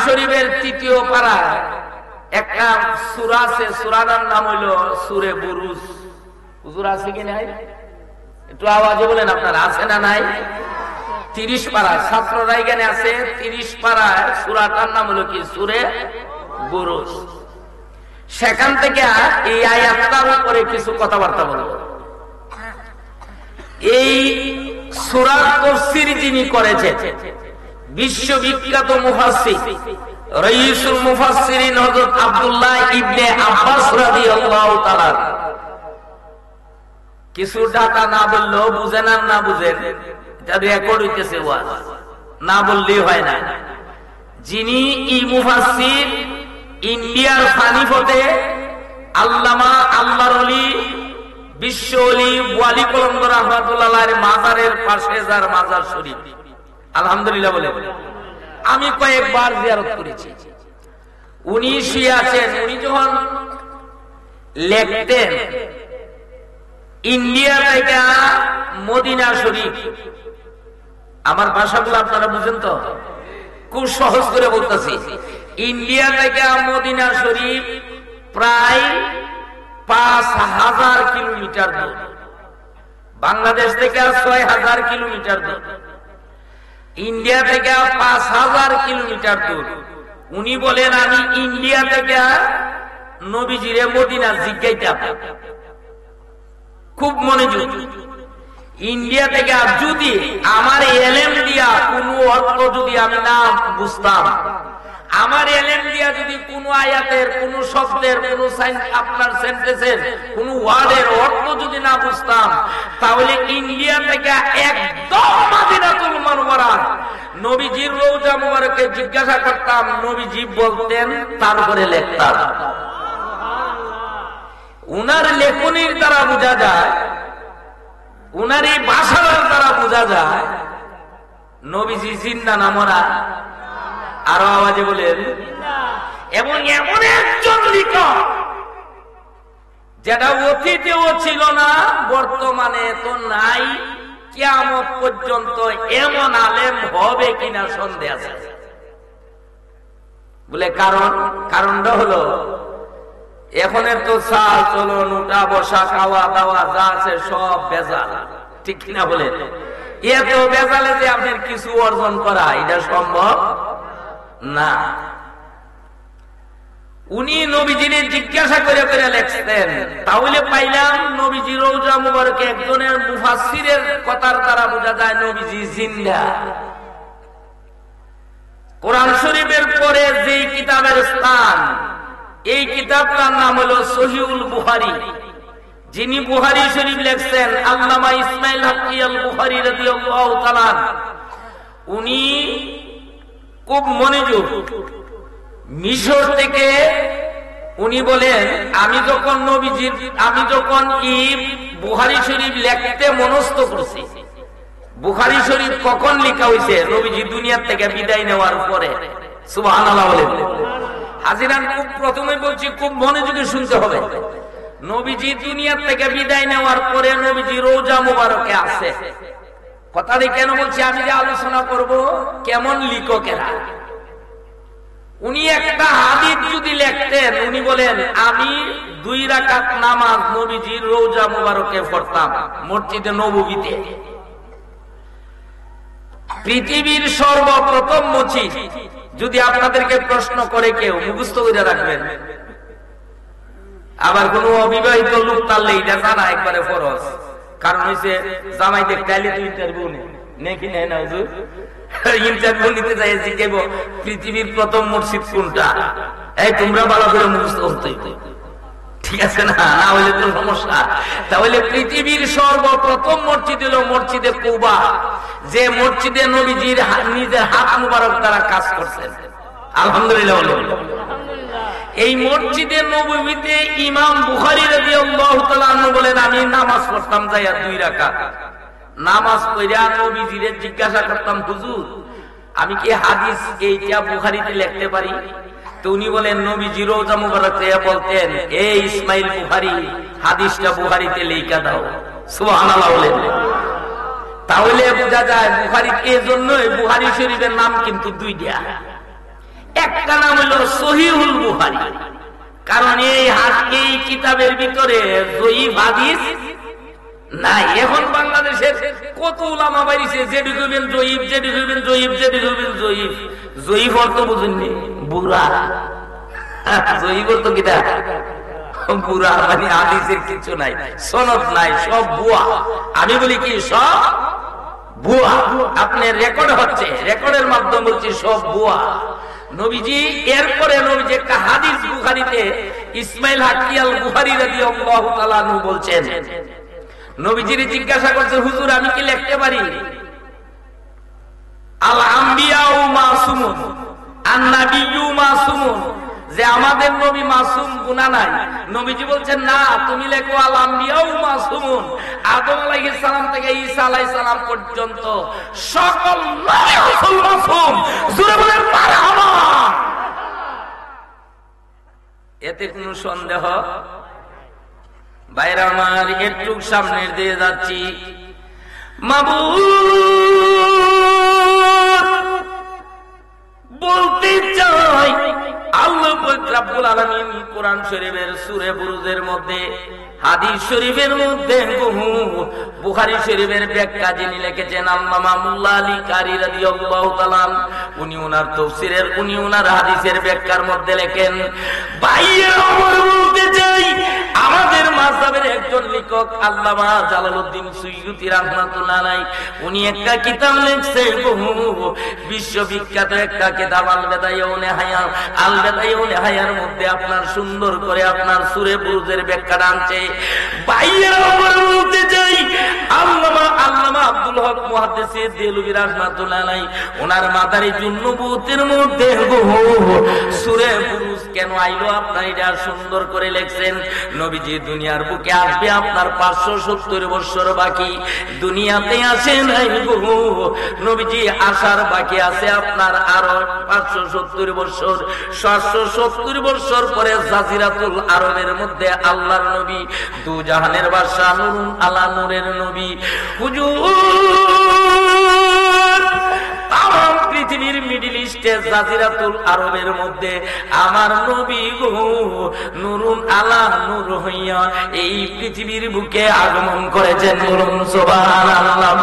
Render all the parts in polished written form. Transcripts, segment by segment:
শরীফের ৩য় পারায় একটা সূরা আছে, সূরাটার নাম হইল সূরা বুরুজ। হুজুর আছে কি নাই? একটু আওয়াজে বলেন, আপনারা আছে না নাই? ৩০ পারা, ছাত্ররা এখানে আছে। ৩০ পারায় সূরাটার নাম হলো কি? সূরা বুরুজ। সেখান থেকে এই আয়াতটার উপরে কিছু কথাবার্তা বলবো। এই সূরার তাফসীর যিনি করেছেন বিশ্ববিখ্যাত মুফাসসির রাইসুল মুফাসসিরিন হযরত আব্দুল্লাহ ইবনে আব্বাস রাদিয়াল্লাহু তাআলা। কিছু ডাটা না বললেও বুঝেন আর না বুঝেন, এটা রেকর্ড হইতেছে, ওয়াজ না বললেই হয় না। যিনি এই মুফাসসির ইন্ডিয়ার ফানিফতে আল্লামা আল্লাহর ওলি বিশ্ব ওলি ওয়ালি কলন্দর রাহমাতুল্লাহর মাজারের পাশে যার মাজার শরীফ, আলহামদুলিল্লাহ বলে আমি কয়েকবার জিয়ারত করেছি। উনি শুয়ে আছেন, উনি যখন লিখতেন ইন্ডিয়া থেকে মদিনা শরীফ, আমার ভাষাগুলো আপনারা বুঝেন তো, খুব সহজ করে বলতেছি। ইন্ডিয়া থেকে মদিনা শরীফ প্রায় ৫,০০০ কিলোমিটার দূর, বাংলাদেশ থেকে ৬,০০০ কিলোমিটার দূর, ইন্ডিয়া থেকে ৫,০০০ কিলোমিটার দূর। উনি বলেন আমি ইন্ডিয়া থেকে নবীজিরে মদিনা জিজ্ঞাইতাম, খুব মনোযোগ। ইন্ডিয়া থেকে যদি আমার এলেম দিয়া কোনো অর্থ যদি আমি না বুঝতাম, আমার এলেম দিয়া যদি কোনো আয়াতের, কোনো শব্দের, কোনো আপনার সেন্টেন্সের, কোনো ওয়ার্ডের অর্থ যদি না বুঝতাম, তাহলে ইন্ডিয়া থেকে একদম মদিনাতুল মুনাওয়ারা নবীজির রওজা মুবারকে জিজ্ঞাসা করতাম, নবীজি বলতেন, তারপরে লিখতাম। উনার লেখনির দ্বারা বোঝা যায়, উনার এই ভাষার দ্বারা বোঝা যায় নবীজি জিন্দা না মরা। আরো আওয়াজে বলেন। এবং এমন একজন লিখক যেটা অতীতেও ছিল না, বর্তমানে তো নাই, কিয়ামত পর্যন্ত এমন আলেম হবে কিনা সন্দেহ আছে বলে। কারণটা হলো এখনের তো চাল চলন, উঠা বসা, খাওয়া দাওয়া যা আছে সব ভেজাল, ঠিক কিনা বলে? এত ভেজালে যে আপনার কিছু অর্জন করা এটা সম্ভব না। উনি নবীজিরে জিজ্ঞাসা করে করে লেখতেন, তাহলে পাইলাম নবীজি রওজা মুবারকে একজনের মুফাসসিরের কথার দ্বারা বোঝা যায় নবীজি জিন্দা। কোরআন শরীফের পরে যে কিতাবের স্থান, এই কিতাবটার নাম হলো সহিহুল বুখারী। যিনি বুখারী শরীফ লিখছেন আল্লামা ইসমাইল হাক্কি আল বুখারী রাদিয়াল্লাহু তাআলা, উনি খুব মনোযোগ। মিশর থেকে উনি বলেন, আমি যখন বুখারী শরীফ লিখতে মনস্থ করছি, বুখারী শরীফ কখন লেখা হয়েছে? নবীজি দুনিয়া থেকে বিদায় নেওয়ার পরে। সুবহানাল্লাহ বলেন। হাজিরান, খুব প্রথমে বলছি, খুব মনোযোগে শুনতে হবে। নবীজি দুনিয়া থেকে বিদায় নেওয়ার পরে নবীজি রওজা মুবারকে আছে। কথাটি কেন বলছি? আমি যে আলোচনা করব কেমন লিখকেরা। উনি একটা হাদিস যদি লিখতেন, উনি বলেন আমি 2 রাকাত নামাজ নবীজির রওজা মুবারকে পড়তাম মসজিদে নববীতে। পৃথিবীর সর্বপ্রথম মসজিদ যদি আপনাদেরকে প্রশ্ন করে কেউ, মুখস্থ করে রাখবেন। আবার কোন অবিবাহিত লোক তাহলে এটা জানা একবারে ফরজ, কারণ হচ্ছে জামাই দেখতে আইলে তো ইন্টারভিউ নেই নেয় না হুজুর। ইন্টারভিউ নিতে যাই জিজ্ঞেব পৃথিবীর প্রথম মসজিদ কোনটা, এই তোমরা ভালো করে মুখস্থ করতে, ঠিক আছে না? না হইলে তো সমস্যা। তাহলে পৃথিবীর সর্বপ্রথম মসজিদ হলো মসজিদে কুবা, যে মসজিদে নবীজির নিজের হাত মুবারক দ্বারা কাজ করছেন। আলহামদুলিল্লাহ। এই মসজিদে নববীতে ইমাম বুখারী রাদিয়াল্লাহু তাআলা আনহু বলেন, আমি নামাজ পড়তাম যাইয়া 2 রাকাত। নামাজ পড়িয়া নবীজিরে জিজ্ঞাসা করতাম, হুজুর আমি কি হাদিস এইটা বুখারীতে লিখতে পারি? তো উনি বলেন, নবীজি রওজা মুবারকে বলতেন, এই ইসমাইল বুখারী হাদিসটা বুখারীতে লেখা দাও। সুবহানাল্লাহ বলেন। তাহলে বোঝা যায় বুখারী, এই জন্যই বুখারী শরীফের নাম কিন্তু 2টা। এক একটা নাম হলো সহিহুল বুখারী, কারণ এই কিতাবের ভিতরে জয়ীফ হাদিস নাই। এখন বাংলাদেশের কত উলামা বাইরিছে, যেটি কইবেন জয়ীফ, যেটি কইবেন জয়ীফ, যেটি কইবেন জয়ীফ। জয়ীফ অর্থ বুঝেননি? বুড়া। জয়ীফ অর্থ কিটা? বুড়া, মানে হাদিসের কিছু নাই, সনদ নাই, সব ভুয়া। আমি বলি কি সব ভুয়া। আপনার রেকর্ড হচ্ছে, রেকর্ডের মাধ্যমে হচ্ছে সব ভুয়া। নবীজি এরপরে নবীজি একটা হাদিস বুখারীতে ইসমাইল হাকিয়াল বুখারী রাদিয়াল্লাহু তাআলা আনহু বলছেন, নবীজির জিজ্ঞাসা করছে, হুজুর আমি কি লিখতে পারি আল আম্বিয়াউ মাসুমুন আন নাবিয়্যু মাসুমুন, যে আমাদের নবী মাসুম, গুনাহ নাই? নবীজি বলছেন না, তুমি লেখো আল আম্বিয়াউ মাসুমুন, আদম আলাইহিস সালাম থেকে ঈসা আলাইহিস সালাম পর্যন্ত সকল নবী রাসূল মাসুম। জোরে বলেন মারহাবা। এতে কোনো সন্দেহ? বাইরে আমার একটু সামনের দিয়ে যাচ্ছি। মাবুদ বলতে চাই, আল্লাহ রাব্বুল আলামিন কোরআন শরীফের সূরা বুরুজের মধ্যে, হাদিস শরীফের মধ্যে, বুখারী শরীফের ব্যাখ্যা যিনি লিখেছেন আল্লামা মুল্লা আলী কারি রাদিয়াল্লাহু তাআলা, উনি ওনার তাফসীরের, উনি ওনার হাদিসের ব্যাখ্যার মধ্যে লেখেন, ভাইয়ের আমার বলতে চাই, আমাদের মাযহাবের একজন লেখক আল্লামা জালালউদ্দিন সুয়ুতী রাহমাতুল্লাহ আলাইহি, উনি একটা কিতাব লিখছেন, বিশ্ববিখ্যাত একটা কিতাব আল বেদায়াউন হায়া। আল বেদায়াউন হায়ার মধ্যে আপনার সুন্দর করে আপনার সূরা বুরুজের ব্যাখ্যাটা আনছে। ভাইয়ের আমার বলতে চাই, আল্লামা আব্দুল হক মুহাদ্দিস দেলভী রাহমাতুল্লাহ আলাইহি, ওনার মাদারিজুন নবুওয়াতের মধ্যে সূরা বুরুজ কেন আইলো আপনার এটা সুন্দর করে লিখছেন। নবীজি দুনিয়ার বুকে আসবে আপনার 570 বছর বাকি, দুনিয়াতে আসে নাই গো। নবীজি আসার বাকি আছে আপনার আরো 570 বছর। 770 বছর পরে জাজিরাতুল আরবের মধ্যে আল্লাহর নবী, দু জাহানের বাদশা, নূরুন আলা নূরের নবী হুজুর, তাম পৃথিবীর মিডল ইস্টে জাজিরাতুল আরবের মধ্যে আমার নবী গো নূরুন আলা নূর হইয়া এই পৃথিবীর বুকে আগমন করেছেন। বলুন সুবহানাল্লাহ।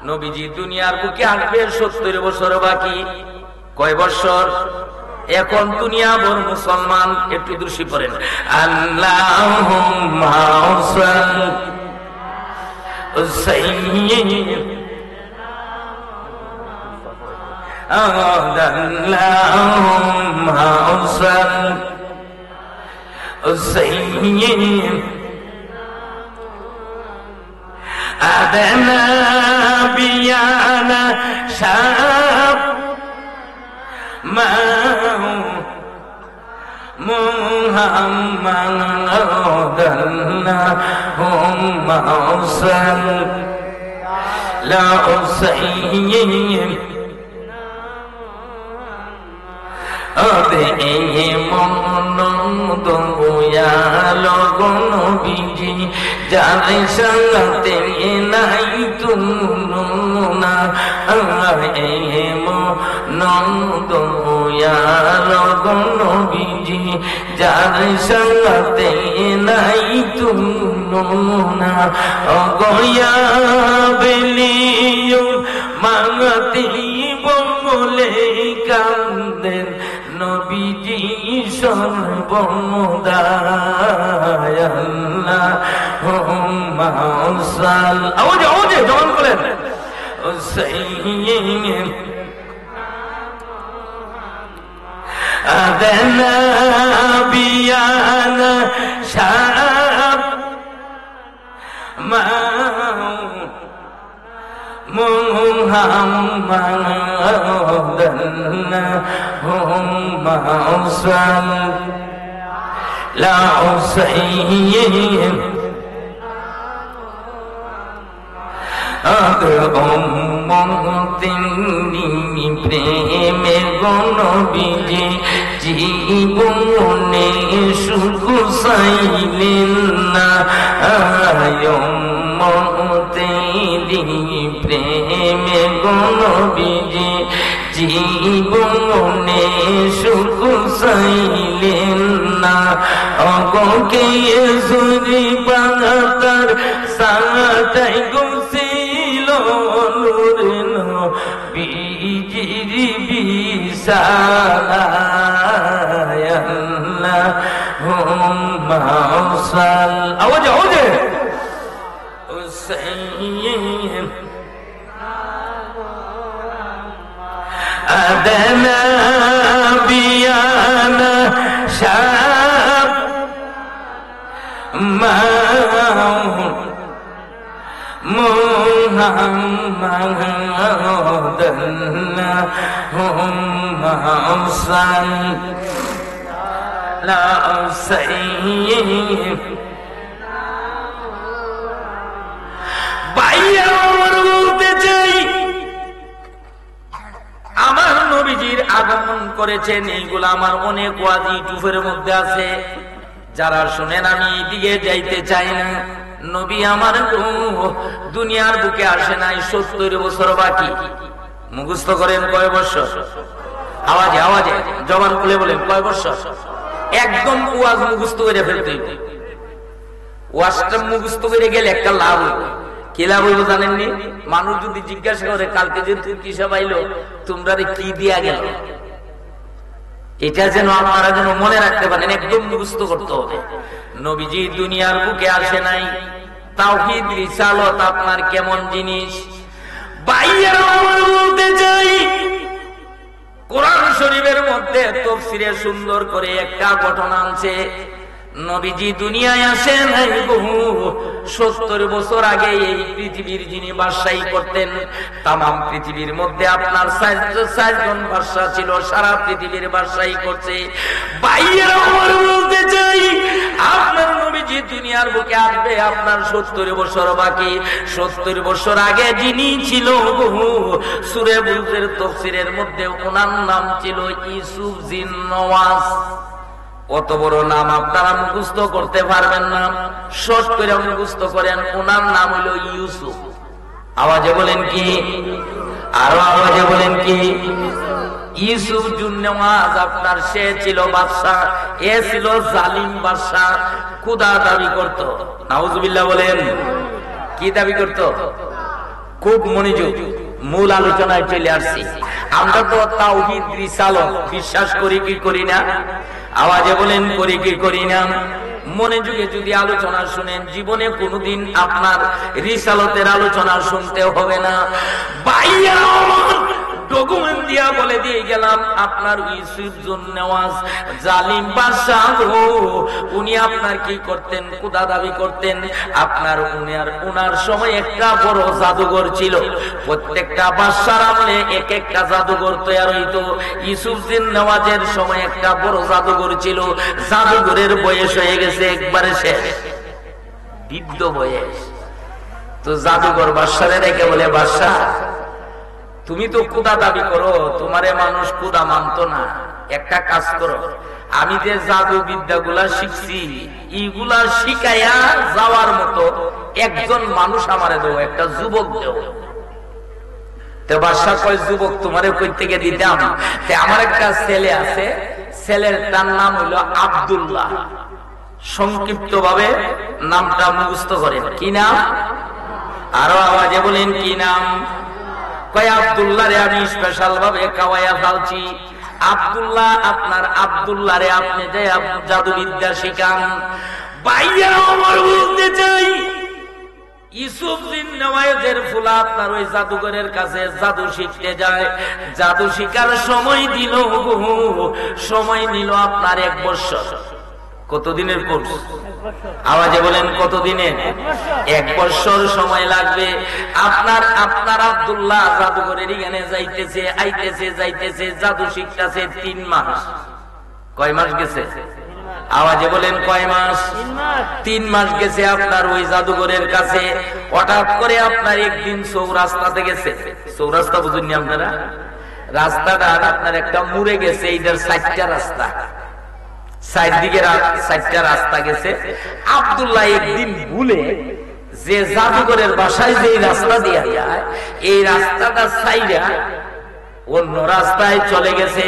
নবীজি দুনিয়ার বুকে আসবে 70 বছর বাকি। কয় বছর? এখন দুনিয়া ভর মুসলমান, একটু দৃষ্টি পড়েন, আল্লাহুম্মা সাল্লি আল্লাহুম্মা সাল্লি আদানা বিয়ানা শাব মুহাম্মাদাল্লাহুম্মা সাল্লি আদে এ মন দয়াল নবীজি, জানে সাথে নাই তুলনা। এ মন দয়াল নবীজি, জানে সাথে নাই তুলনা। গয়া বেলিও মাগতি বলে কান্দেন নবীজি সর্বদাই। আল্লাহুম্মা সাল্লি, আওয়াজে জবান করেন, সাইয়্যিদ আদানা বিয়ানা শাব মুহাম্মাদাল্লাহুম্মা সাল্লি উম্মতিনি প্রেমে গনবীজি, জীবনে সুখ চাইলেন না। উম্মতিনি প্রেমে গনবীজি, জীবনে চাইলেন না অগকে সুরি বাগাতার সাটাই গুছিল নূর নবীজির বিশালায় আল্লাহুম্মা সাল্লি আওয়াজে আওয়াজে হুসাইন আদনা বিয়ানা শাব মুহাম্মাদাল্লাহুম্মা সাল্লি বাইয়া বলতে চাই আমার নবীজির আগমন করেছেন এইগুলো আমার অনেক ওয়াজ ইউটিউবের মধ্যে আছে, যারা শুনেন আমি এদিকে যাইতে চাই না। নবী আমার দুনিয়ার বুকে আসে নাই 70 বছর বাকি। মুখস্থ করেন কয় বছর? আওয়াজে আওয়াজে জবান খুলে বলেন কয় বছর? একদম ওয়াজ মুখস্থ করে ফেলতে হইবে। ওয়াজটা মুখস্থ করে গেলে একটা লাভ হইবে। কি লাভ হইব জানেননি? মানুষ যদি জিজ্ঞাসা করে কালকে যে তুমি কিসব আইলো, তোমরা কি দিয়া গেল, এটা যেন আপনারা যেন মনে রাখতে পারেন, একদম মুখস্থ করতে হবে। নবীজি দুনিয়ার বুকে আসে নাই, তাওহীদ রিসালত আপনার কেমন জিনিস বাইরে বলতে চাই। কোরআন শরীফের মধ্যে তাফসীরে সুন্দর করে একটা ঘটনা আছে। নবীজি দুনিয়ায় আসেন 70 বছর আগে এই পৃথিবীর যিনি বাদশাহী করতেন, তামাম পৃথিবীর মধ্যে আপনার 4 জন বাদশা ছিল, সারা পৃথিবীর বাদশাহী করছে। বাইরে বলতে চাই আপনার নবীজি দুনিয়ার বুকে আসবে আপনার 70 বছর বাকি। 70 বছর আগে যিনি ছিল সূরা বুরুজের তাফসীরের মধ্যে ওনার নাম ছিল ইউসুফ জিন নওয়াজ। কত বড় নাম আপনারা মুখস্থ করতে পারবেন না, শর্ট করে মুখস্থ করেন। ওনার নাম হলো ইউসুফ। আওয়াজে বলেন কি? আরো আওয়াজে বলেন কি? ইউসুফ জুন্নেওয়াজ আপনার সে ছিল বাদশা, এ ছিল জালিম বাদশা, খোদা দাবি করত। নাউজুবিল্লাহ বলেন। কি দাবি করত? খুব মনোযোগ, মূল আলোচনায় চলে আসছি। আমরা তো তাওহীদ রিসালত বিশ্বাস করি কি করি না? আওয়াজে বলেন করি কি করি না? মনোযোগে যদি আলোচনা শুনেন, জীবনে কোনোদিন আপনার রিসালতের আলোচনা শুনতে হবে না। বাইয়া ডকুমেন্ট দিয়া বলে দিয়ে গেলাম আপনার ইউসুফ জুন্নেওয়াজ জালিম বাদশা, উনি আপনার কি করতেন? খোদা দাবি করতেন। আপনার উনার সময় একটা বড় জাদুঘর ছিল। প্রত্যেকটা বাদশার আমলে এক একটা জাদুঘর তৈরি হইতো। ইউসুফ জুন্নেওয়াজের সময় একটা বড় জাদুঘর ছিল। জাদুঘরের বয়স হয়ে গেছে একবারে শেষ, বৃদ্ধ বয়স। তো জাদুঘর বাদশারে রেখে বলে, বাদশা তুমি তো খোদা দাবি করো, তোমারে মানুষ খোদা মানত না। একটা কাজ করো, আমি যে জাদু বিদ্যাগুলা শিখছি এইগুলা শিখাইয়া যাওয়ার মতো একজন মানুষ আমারে দেও, একটা যুবক দেও। তো বাদশা কয়, যুবক তোমারে কই থেকে দিতাম? আমার একটা ছেলে আছে, ছেলের তার নাম হইল আব্দুল্লাহ। সংক্ষিপ্ত ভাবে নামটা মুখস্থ করেন। কি নাম? আরো আওয়াজে বলেন কি নাম? কয় আব্দুল্লাহ রে আমি স্পেশাল ভাবে খাওয়াইয়া ফেলছি। আব্দুল্লাহ আপনার আব্দুল্লাহ রে আপনি যে জাদুবিদ্যা শিখান। বাইয়া আমার বলতে চাই ইউসুফ জিন্নেওয়াজের ফুলা আপনার ওই জাদুঘরের কাছে জাদু শিখতে যায়। জাদু শিখার সময় দিল, সময় নিল আপনার 1 বছর। কতদিনের কোর্স? আওয়াজে বলেন কতদিনের? 1 বছর সময় লাগবে। আপনার আব্দুল্লাহ জাদুঘরের এখানে যাইতেছে আইতেছে যাইতেছে, জাদু শিখতেছে 3 মাস। কয় মাস গেছে? আওয়াজে বলেন কয় মাস? 3 মাস গেছে আপনার ওই জাদুঘরের কাছে। হঠাৎ করে আপনার একদিন চৌরাস্তাতে গেছে। চৌরাস্তা বুঝুননি আপনারা? রাস্তাটা আপনার একটা মুড়ে গেছে, এইটার 4টা রাস্তা, 4 দিকে 4টা রাস্তা গেছে। আব্দুল্লাহ একদিন ভুলে যে জাদুঘরের বাসায় যে রাস্তা দিয়া যায়, এই রাস্তাটা সাইডা অন্য রাস্তায় চলে গেছে।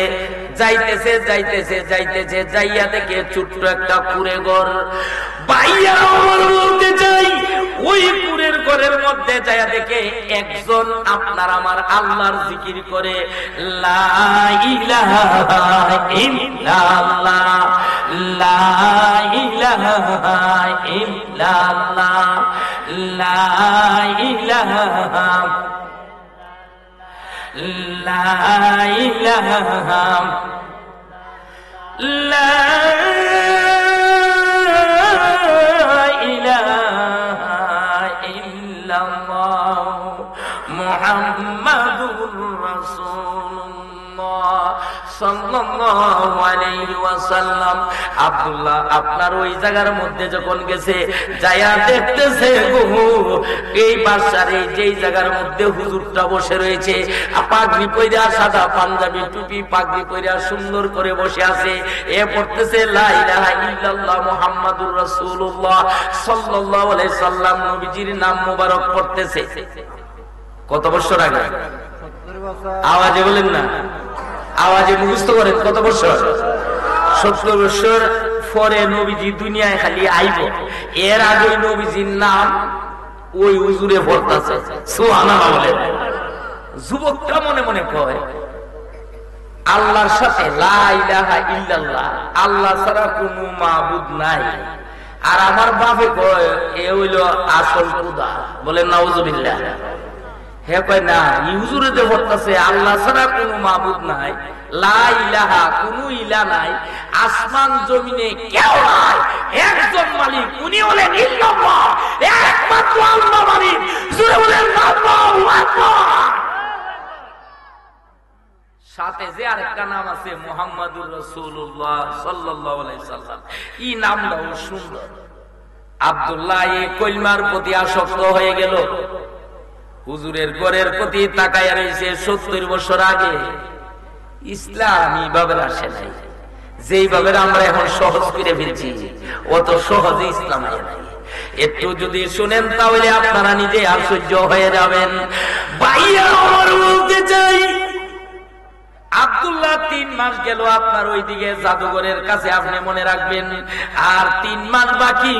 যাইতেছে যাইতেছে যাইতেছে, যাইয়া দেখে ছোট্ট একটা কুঁড়ে ঘর। ভাইয়া আমার বলতে চাই, ওই কুঁড়ের ঘরের মধ্যে যাইয়া দেখে একজন আপনার আমার আল্লাহর জিকির করে, লা ইলাহা ইল্লাল্লাহ, লা ইলাহা ইল্লাল্লাহ, লা ইলাহা লা ইলাহা লা ইলাহা ইল্লাল্লাহ মুহাম্মাদুর রাসূলুল্লাহ সাল্লাল্লাহু আলাইহি ওয়াসাল্লাম। আব্দুল্লাহ আপনার ওই জায়গার মধ্যে যখন গেছে, যায়া দেখতেছে এই বাদশার এই যেই জায়গার মধ্যে হুজুরটা বসে রয়েছে, পাগড়ি পইরা, সাদা পাঞ্জাবি টুপি পাগড়ি পইরা সুন্দর করে বসে আছে। এ পড়তেছে লা ইলাহা ইল্লাল্লাহ মুহাম্মাদুর রাসূলুল্লাহ সাল্লাল্লাহু আলাইহি সাল্লাম, নবীজির নাম মোবারক পড়তেছে। কত বছর আগে? আওয়াজে বলেন না, আওয়াজে মুখস্থ করেন। কত বছর? 70 বছর পরে নবীজি দুনিয়ায় খালি আইব, এর আগে নবীজির নাম ওই হুজুরে পড়তেছে। সুবহানাল্লাহ বলেন। যুবকটা মনে মনে কয়, আল্লাহর সাথে লা ইলাহা ইল্লাল্লাহ, আল্লাহ ছাড়া কোনো মাবুদ নাই। আর আমার বাপে কয় এ হইল আসল খোদা। বলেন নাউজুবিল্লাহ। হে কয় না, হুজুরে যে পড়তেছে আল্লাহ ছাড়া কোনো মাবুদ নাই, লা ইলাহা কোনো ইলা নাই, আসমান জমিনে কেউ নাই, একজন মালিক, উনি হলেন ইল্লাল্লাহ, একমাত্র আল্লাহ মালিক। জোরে বলেন আল্লাহু আকবার। সাথে যে আরেকটা নাম আছে মুহাম্মাদুর রাসূলুল্লাহ সাল্লাল্লাহু আলাইহি সাল্লাম, এই নামটাও সুন্দর। আব্দুল্লাহ এই কলমার প্রতি আসক্ত হয়ে গেল, হুজুরের ঘরের প্রতি তাকায়া রয়েছে। 70 বছর আগে ইসলামী ভাবে আসে নাই, যেই ভাবে আমরা এখন সহজ করে ফেলছি, অত সহজে ইসলাম আসে নাই। একটু যদি শুনেন তাহলে আপনারা নিজে আশ্চর্য হয়ে যাবেন। ভাইয়া আমার বলতে চাই, আব্দুল্লাহ 3 মাস গেল আপনার ওইদিকে জাদুঘরের কাছে, আপনি মনে রাখবেন। আর 3 মাস বাকি,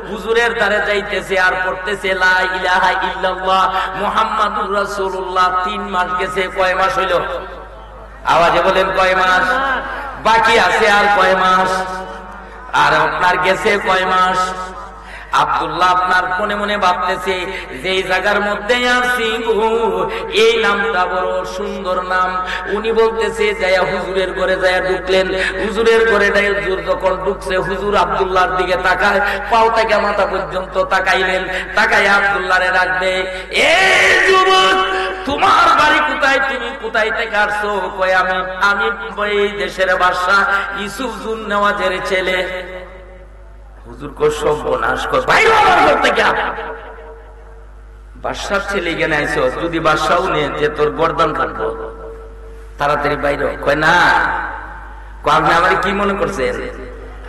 হুজুরের দ্বারে যাইতেছে আর পড়তেছে লা ইলাহা ইল্লাল্লাহ মুহাম্মাদুর রাসূলুল্লাহ। 3 মাস গেছে, কয় মাস হইল? আওয়াজে বলেন কয় মাস? বাকি আছে আর কয় মাস? আর আপনার গেছে কয় মাস? আব্দুল্লাহ আপনার মনে মনে ভাবতেছে, যে জায়গার মধ্যে আছি এই নামটা বড় সুন্দর নাম। উনি বলতেছে, যায়া হুজুরের ঘরে যায়া ঢুকলেন। হুজুরের ঘরে হুজুর যখন ঢুকছে, হুজুর আব্দুল্লাহর দিকে তাকায়, পাও থেকে মাথা পর্যন্ত তাকাইলেন। তাকায় আব্দুল্লাহরে রাখবে, এ যুবক তোমার বাড়ি কোথায়, তুমি কোথায় থেকে আসছো? কয় আমি এই দেশের বাদশা ইউসুফ জুন নেওয়াজের ছেলে। হুজুর কো সর্বনাশ কর, বাইরে আমার ঘর থেকে। বাদশার ছেলে কেন আইছো? যদি বাদশাও নিয়ে যে তোর গর্দান কাটবো, তাড়াতাড়ি বাইরে। কয় না, আপনি আমার কি মনে করছেন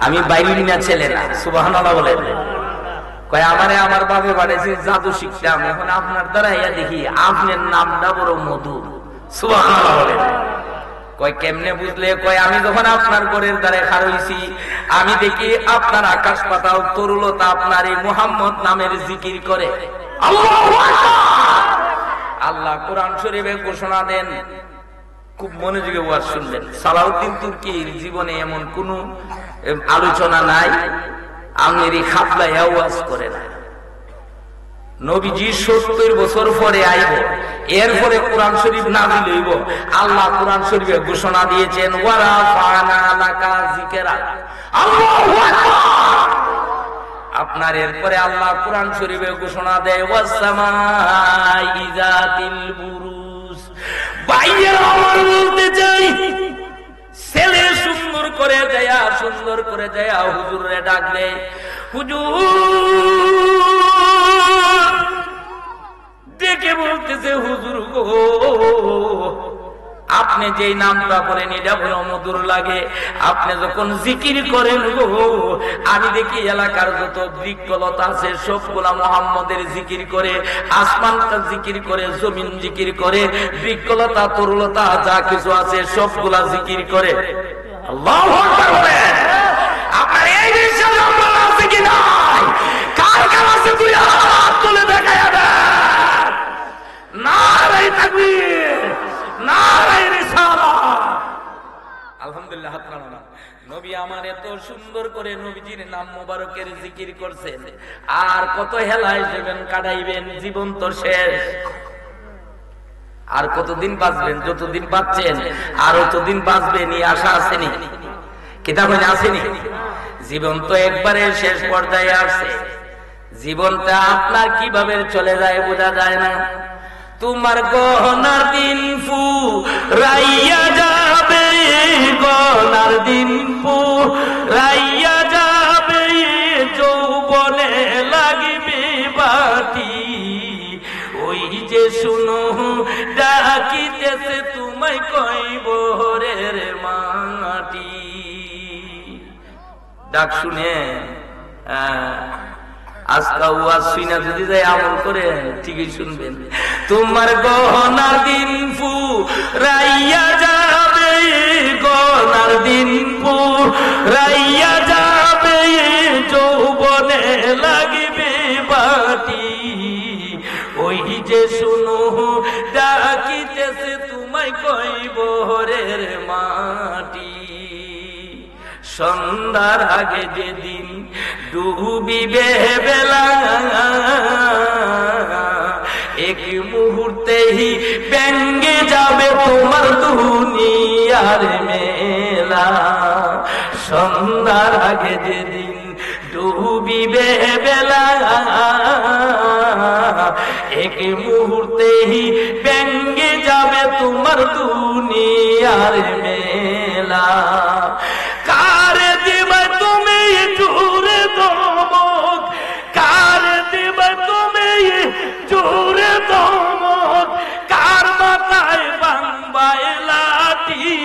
আমি বাইরে না ছেলে না? সুবহানাল্লাহ বলেন। কয় আমারে আমার বাপে বাড়াইছে জাদু শিখলাম, এখন আপনার দ্বারা ইয়া দেখি আপনার নামটা বড় মধুর। সুবহানাল্লাহ বলেন। কয় কেমনে বুঝলে? কয় আমি যখন আপনার ঘরের দ্বারে খাড় হইছি, আমি দেখি আপনার আকাশ পাতাল তরুলতা আপনার এই মুহাম্মদ নামের জিকির করে। আল্লাহু আকবার। আল্লাহ কোরআন শরীফে ঘোষণা দেন, খুব মনোযোগে ওয়াজ শুনবেন। সালাউদ্দিন তুর্কির জীবনে এমন কোন আলোচনা নাই আমেরি খাপলায় ওয়াজ করে না। নবীজি 70 বছর পরে আইব, এরপরে কোরআন শরীফ নাযিল হইব। আল্লাহ কোরআন শরীফে ঘোষণা দিয়েছেন, ওয়া রাফা'না লাকা যিকরা। আল্লাহু আকবার। আপনার এরপরে আল্লাহ কোরআন শরীফে ঘোষণা দেয়, ওয়াস সামাই যাতিল বুরুজ। বাইরে আমার বলতে চাই, ছেলে সুন্দর করে যায় হুজুরে ডাকবে, হুজুর ডেকে বলতেছে, হুজুর গো আপনি যেই নামটা পড়েন এটা বড় মধুর লাগে। আপনি যখন জিকির করেন গো, আমি দেখি এলাকার যত বৃক্ষলতা আছে সবগুলা মুহাম্মদের জিকির করে, আসমানটা জিকির করে, জমিন জিকির করে, বৃক্ষলতা তরুলতা যা কিছু আছে সবগুলা জিকির করে। আল্লাহু আকবার বলেন। আপনার এই বিশ্বাস আপনার আছে কি নাই? কার কার আছে তুই হাত তুলে দেখায়া দেন। নারে তাকবীর, নারে রিসালাত। আলহামদুলিল্লাহ। হাত নাড়ানো। নবী আমার এত সুন্দর করে নবীজির নাম মোবারকের জিকির করছেন, আর কত হেলায় যাবেন কাটাইবেন, জীবন তো শেষ। আর কতদিন বাঁচবেন? যতদিন বাঁচছেন আর ততদিন বাঁচবেন, এই আশা আসেনি, কিতাবে আসেনি। জীবন তো একবারে শেষ পর্যায়ে আসছে। জীবনটা আপনার কিভাবে চলে যায় বোঝা যায় না। তোমার গহনার দিন ফুরাইয়া যাবে, গহনার দিন ফুরাইয়া যাবে, যৌবনে লাগিবে বাটি। ওই যে শুনো ডাকিতেছে তোমায় কইব রে মাটি। ডাক শুনে আজকা ওয়াজ শুনে যদি যাই আমল করেন ঠিকই শুনবেন। তোমার গহনার দিন ফুরাইয়া যাবে, গহনার দিন ফুরাইয়া যাবে, যৌবনে লাগিবে বাটি। ওই যে শুনো ডাকিতেছে তোমায় কইব রে মাটি। সন্ধ্যার আগে যেদিন ডুবিবে বেলা, এক মুহূর্তেই ভেঙে যাবে তোমার দুনিয়ার মেলা। সন্ধ্যার আগে যেদিন ডুবিবে বেলা, এক মুহূর্তেই ভেঙে যাবে তোমার দুনিয়ার মেলা। কারে দিবে তুমি জোরে দমক, কারে দিবে তুমি জোরে দমক, কার মাথায় বাংবায় লাঠি।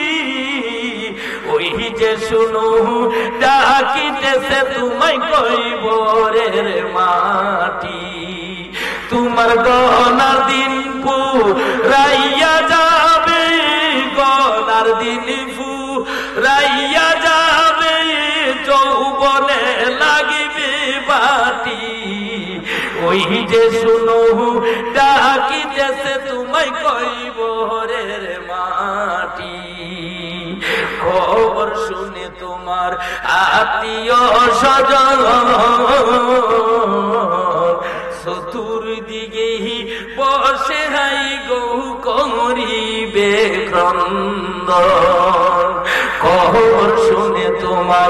ওই যে শুনো ডাকিতেছে তোমায় কইব রে মাটি। তোমার গহনার দিন ফুরাইয়া যাবে, গহনার দিন ফুরাইয়া যাবে, যৌবনে লাগিবে বাটি। ওই যে শুনো ডাকিতেছে তোমায় কইব রে মাটি। খবর শুনে তোমার আত্মীয় স্বজন চতুর্দিকে বসে হাই গো করিবে ক্রন্দন। খবর শুনে তোমার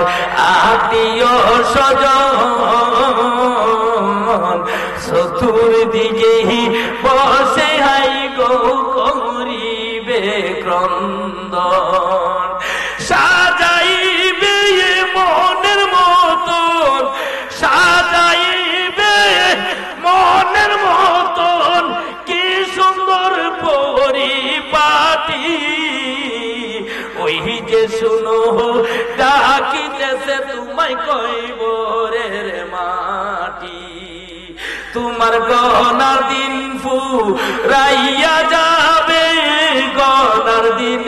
আত্মীয় স্বজন চতুর্দিকে বসে হাই গো করিবে ক্রন্দন। সাজাইবে মনের মতন, সাজাইবে মনের মতন, কি সুন্দর পরিপাটি। ওই যে শুনো ডাকিতেছে তোমায় কইব রে মাটি। তোমার গহনার দিন ফুরাইয়া যাবে, গহনার দিন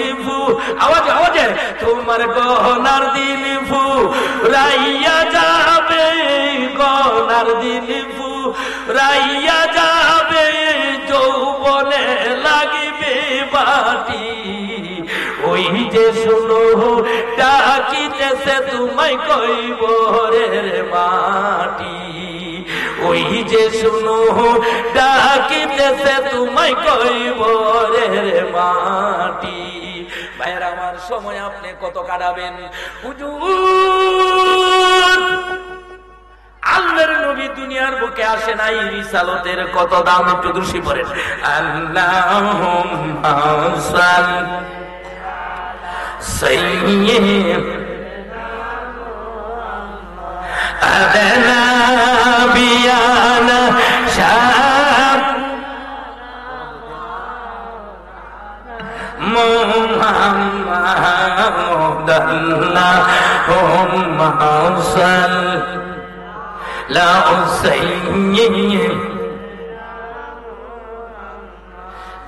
আওয়াজে আওয়াজে, তোমার গহনার দিন ফুরাইয়া যাবে, গহনার দিন ফুরাইয়া যাবে, যৌবনে লাগিবে বাটি। ওই যে শুনো ডাকিতেছে তোমায় কইব রে মাটি। ওই যে শুনো ডাকিতেছে তোমায় কইব রে মাটি। ভাইয়ের আমার সময় আপনি কত কাটাবেন? হুজুর আল্লাহর নবী দুনিয়ার বুকে আসে নাই, রিসালতের কত দাম একটু দোষী পড়েন। আল্লাহুম্মা সাল্লি সাইয়্যিদানা বিয়ানা শাম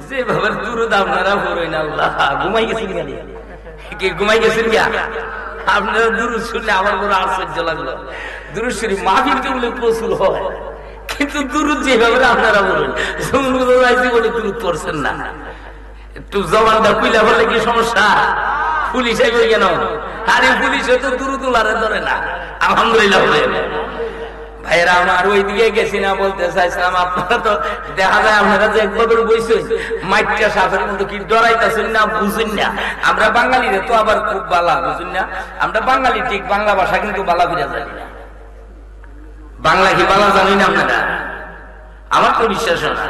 যেভাবে দুরুদ আপনারা পড়েন আল্লাহ ঘুমাই গেছেন কি ঘুমাই গেছেন গিয়া আপনারা দুরুদ শুনলে আমার বড় আশ্চর্য লাগলো। দুরুদ শরীফ মাহফিল করলে প্রচুর হয়, কিন্তু দুরুদ যেভাবে আপনারা বলুন বলে দুরুদ পড়ছেন না। একটু জবানটা কুইলা বললে কি সমস্যা? পুলিশ আইবে কেন? আরে পুলিশে তো দুরুদ উলারে ধরে না। আলহামদুলিল্লাহ ভাইরা আমার, ওই দিকে গেছি না বলতে চাইছিলাম, আপনারা তো দেখা যায় আপনারা যে একবার বইছেন মাইটটা সাপের মতো কি ডরাইতেছেন না, বুঝুন না। আমরা বাঙালিরে তো আবার খুব বালা, বুঝুন না। আমরা বাঙালি ঠিক, বাংলা ভাষা কিন্তু বালা ফিরা জানি না। বাংলা কি বালা জানি না আপনারা? আমার তো বিশ্বাস না।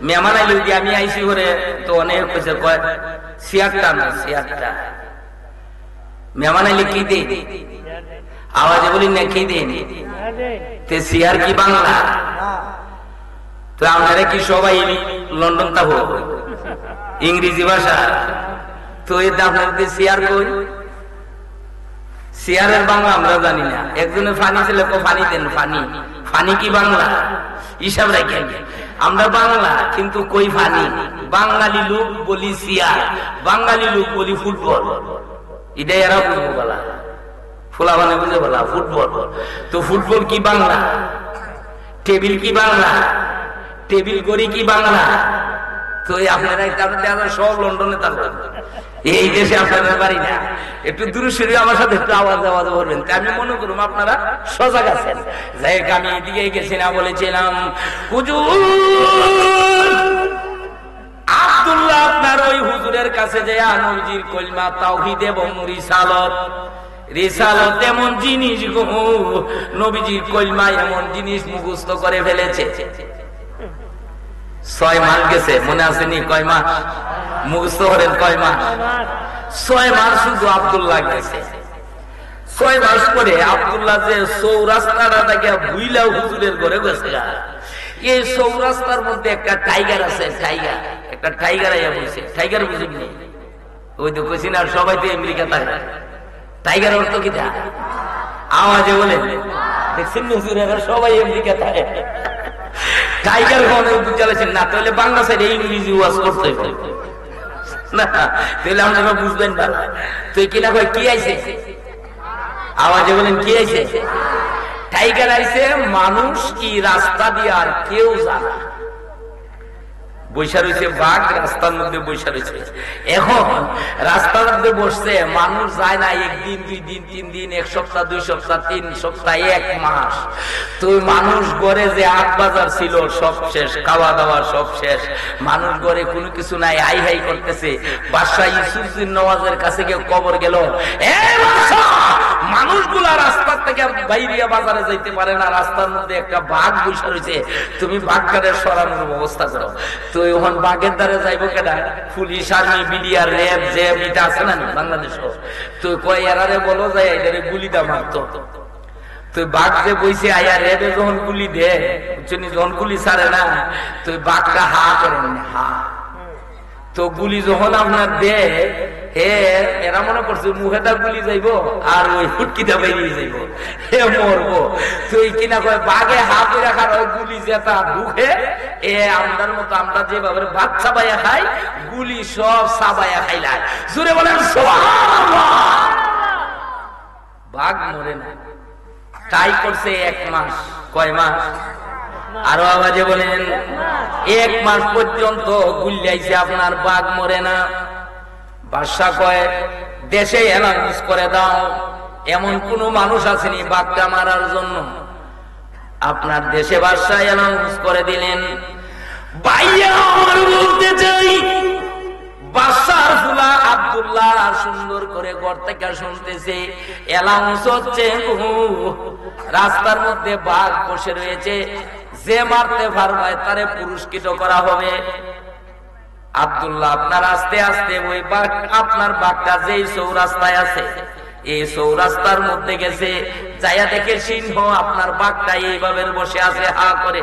মেহমান আইলে যে আমি আইসি করে তো অনেক পয়সা কয় সিয়ারটা না, সিয়ারটা মেহমান আইলে কি দেই আওয়াজে বলি না, কি দেন তে সিয়ার কি বাংলা? তো আপনারা কি সবাই লন্ডন তা হোক ইংরেজি ভাষা? তো এতে আপনাদের সিয়ার কই? সিয়ারের বাংলা আমরা জানি না। একজনের ফানি ছেলে ফানি দেন, ফানি ফানি কি বাংলা? হিসাব রাখেন আমরা বাংলা কিন্তু কই ফানি। বাঙালি লোক বলি সিয়ার, বাঙালি লোক বলি ফুটবল। এটাই এরা বুঝবো বলা, ফোলা মানে বুঝে বলা ফুটবল। তো ফুটবল কি বাংলা? টেবিল কি বাংলা? টেবিল গড়ি কি বাংলা? তো আপনারা সব লন্ডনে থাকবেন, এই দেশে আপনারা পারি না। একটু দূর সরে আমার সাথে একটু আওয়াজ আওয়াজ করবেন। আমি মনে করুন আপনারা সজাগ আছেন। যাই হোক, আমি এদিকে গেছি না বলেছিলাম হুজুর আব্দুল্লাহ আপনার ওই হুজুরের কাছে যে নবীজির কলিমা তাওহীদ এবং রিসালত, রিসালত এমন জিনিস গো, নবীজির কলিমা এমন জিনিস মুখস্থ করে ফেলেছে। 6 মাস গেছে, মনে আছে নি? কয় মাস মুখস্থ করেন? কয় মাস? 6 মাস শুধু আব্দুল্লাহ গেছে। 6 মাস পরে আব্দুল্লাহ যে চৌরাস্তাটা থেকে ভুইলা হুজুরের ঘরে গেছে, এই চৌরাস্তার মধ্যে একটা টাইগার আছে। টাইগার, একটা টাইগার আইয়া বলছে। টাইগার বুঝিনি? ওই তো কইছি না সবাই তো আমেরিকা থাকে। টাইগার অর্থ কি? আওয়াজে বলে দেখছেন হুজুরেরা সবাই আমেরিকা থাকে। টাইগার চালাচ্ছেন না, তাহলে বাংলা সাইডে ইংরেজি ওয়াজ করতে না, তাহলে আপনারা বুঝবেন না। তুই কিনা কয় কি আইছে? আওয়াজে বলেন কি আইছে? টাইগার আইছে। মানুষ কি রাস্তা দিয়ে আর কেউ জানা বৈশা রয়েছে, বাঘ রাস্তার মধ্যে বৈশা রয়েছে। এখন রাস্তার মধ্যে বসছে, মানুষ যায় না 1 দিন 2 দিন 3 দিন 1 সপ্তাহ 2 সপ্তাহ 3 সপ্তাহ 1 মাস। তো মানুষ ঘরে যে 8 বাজার ছিল সব শেষ, খাওয়া দাওয়া সব শেষ, মানুষ ঘরে কোনো কিছু নাই, হাই হাই করতেছে। বাদশা ইউসুফের নওয়াজের কাছে গিয়ে খবর গেল, মানুষগুলা রাস্তার থেকে বাইরিয়া বাজারে যাইতে পারে না, রাস্তার মধ্যে একটা বাঘ বসে রয়েছে, তুমি বাঘটারে সরানোর ব্যবস্থা করো। তো এখন বাঘের দ্বারা যাইব কেনা? Police, army, BDR, RAB, jab এটা আছে না বাংলাদেশ। তো কয় এরারে বলো যায় এটারে গুলিটা মারতো। তো বাঘ যে বইছে আয়া র্যাবে যখন গুলি দেয়, যখন গুলি ছাড়ে না, তো বাঘটা হা করেন, হা। তো গুলি যখন আপনার দেয়, এরা মনে করছে মুখেটা গুলি যাইব আর ওই ফুটকিটা বেরিয়ে যাইব, হে মরবো। তো এই কিনা কয় বাঘে হাত রাখার ওই গুলি যেটা ঢুকে, আমরার মতো আমরা যেভাবে ভাত চাবাইয়া খাই, গুলি সব চাবাইয়া খাইলাই। জোরে বলেন সুবহানাল্লাহ। বাঘ মরে না, তাই করছে 1 মাস। কয় মাস? আরো আওয়াজে বলেন 1 মাস পর্যন্ত গুলিয়াইছে, আপনার বাঘ মরে না। বাদশা কয় দেশে অ্যানাউন্স করে দাও, এমন কোন মানুষ আসেনি বাঘটা মারার জন্য। আপনার দেশে বাদশা অ্যানাউন্স করে দিলেন। ভাইয়া আমার বলতে চাই, বাদশার ফুলা আব্দুল্লাহ সুন্দর করে ঘর থেকে শুনতেছে অ্যানাউন্স হচ্ছে, রাস্তার মধ্যে বাঘ বসে রয়েছে, যে মারতে পারবে তারে পুরস্কৃত করা হবে। আব্দুল্লাহ আপনার আস্তে আস্তে ওই বাঘ, আপনার বাঘটা যেই চৌরাস্তায় আছে, এই চৌরাস্তার মধ্যে গেছে, যাইয়া দেখে সিংহ আপনার বাঘটা এইভাবে বসে আছে হা করে।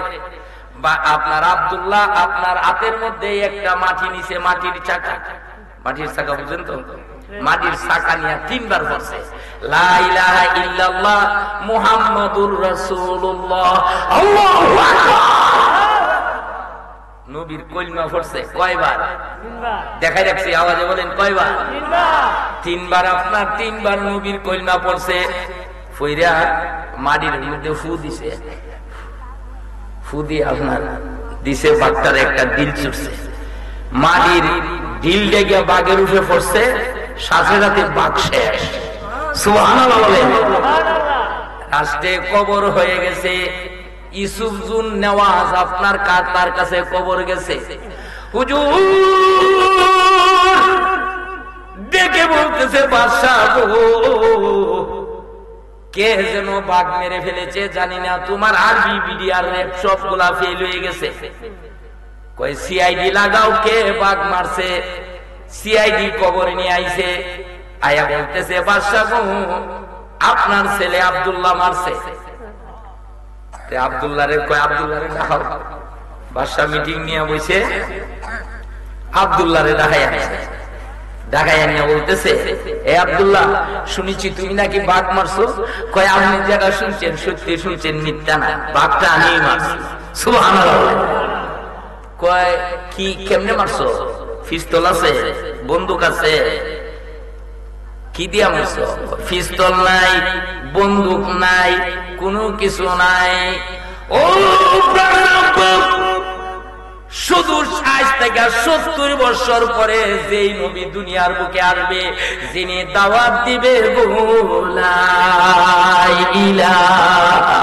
আপনার আব্দুল্লাহ আপনার হাতের মধ্যে একটা মাটি নিচে, মাটির চাকা, মাটির চাকা বুঝেন তো, মাটির ছাকা নিয়ে 3 বার পড়ছে লা ইলাহা ইল্লাল্লাহ মুহাম্মাদুর রাসূলুল্লাহ আল্লাহু আকবার। নবীর কলিমা পড়ছে কয়বার? 3 বার। দেখাই রাখছি, আওয়াজে বলেন কয়বার? 3 বার। 3 বার। আপনার 3 বার নবীর কলিমা পড়ছে, ফইরা মাটির মধ্যে ফু দিছে, ফু দিয়ে আপনার দিছে বাঘটার একটা দিল ছুটছে, মাটির দিল ডেগে বাঘের উঠে পড়ছে, সাথে সাথে বাঘ শেষ। সুবহানাল্লাহ বলেন। রাষ্ট্রে কবর হয়ে গেছে। ইউসুফ জুন নেওয়াজ আপনার তার কাছে কবর গেছে, হুজুর ডেকে বলতেছে বাদশাহ গো, কে যেন বাঘ মেরে ফেলেছে জানি না, তোমার আরবি বিডিআর সবগুলা ফেল হয়ে গেছে। কই সিআইডি লাগাও, কে বাঘ মারছে। সিআইডি কবরে নিয়ে আইছে, আয়া বলতেছে বাদশাহ গো, আপনার ছেলে আব্দুল্লাহ মারছে। আব্দুল্লাহরে কয় আব্দুল্লাহরে দেখাও। বাদশাহ মিটিং নিয়ে বসে আব্দুল্লাহরে ঢাকায় নিয়ে বলতেছে, এ আব্দুল্লাহ, শুনেছি তুমি নাকি বাঘ মারছো। কয় আপনি যেটা শুনছেন সত্যি শুনছেন, মিথ্যা না, বাঘটা আমি মারছি। সুবহানাল্লাহ। কয় কি, কেমনে মারছো? পিস্তল আছে, বন্দুক আছে? কি দিয়া মারছো? পিস্তল নাই, বন্দুক নাই, কোনো কিছু নাই। ও শুধু 60 থেকে 70 বছর পরে যেই নবী দুনিয়ার বুকে আসবে, যিনি দাওয়াত দিবে লা ইলাহা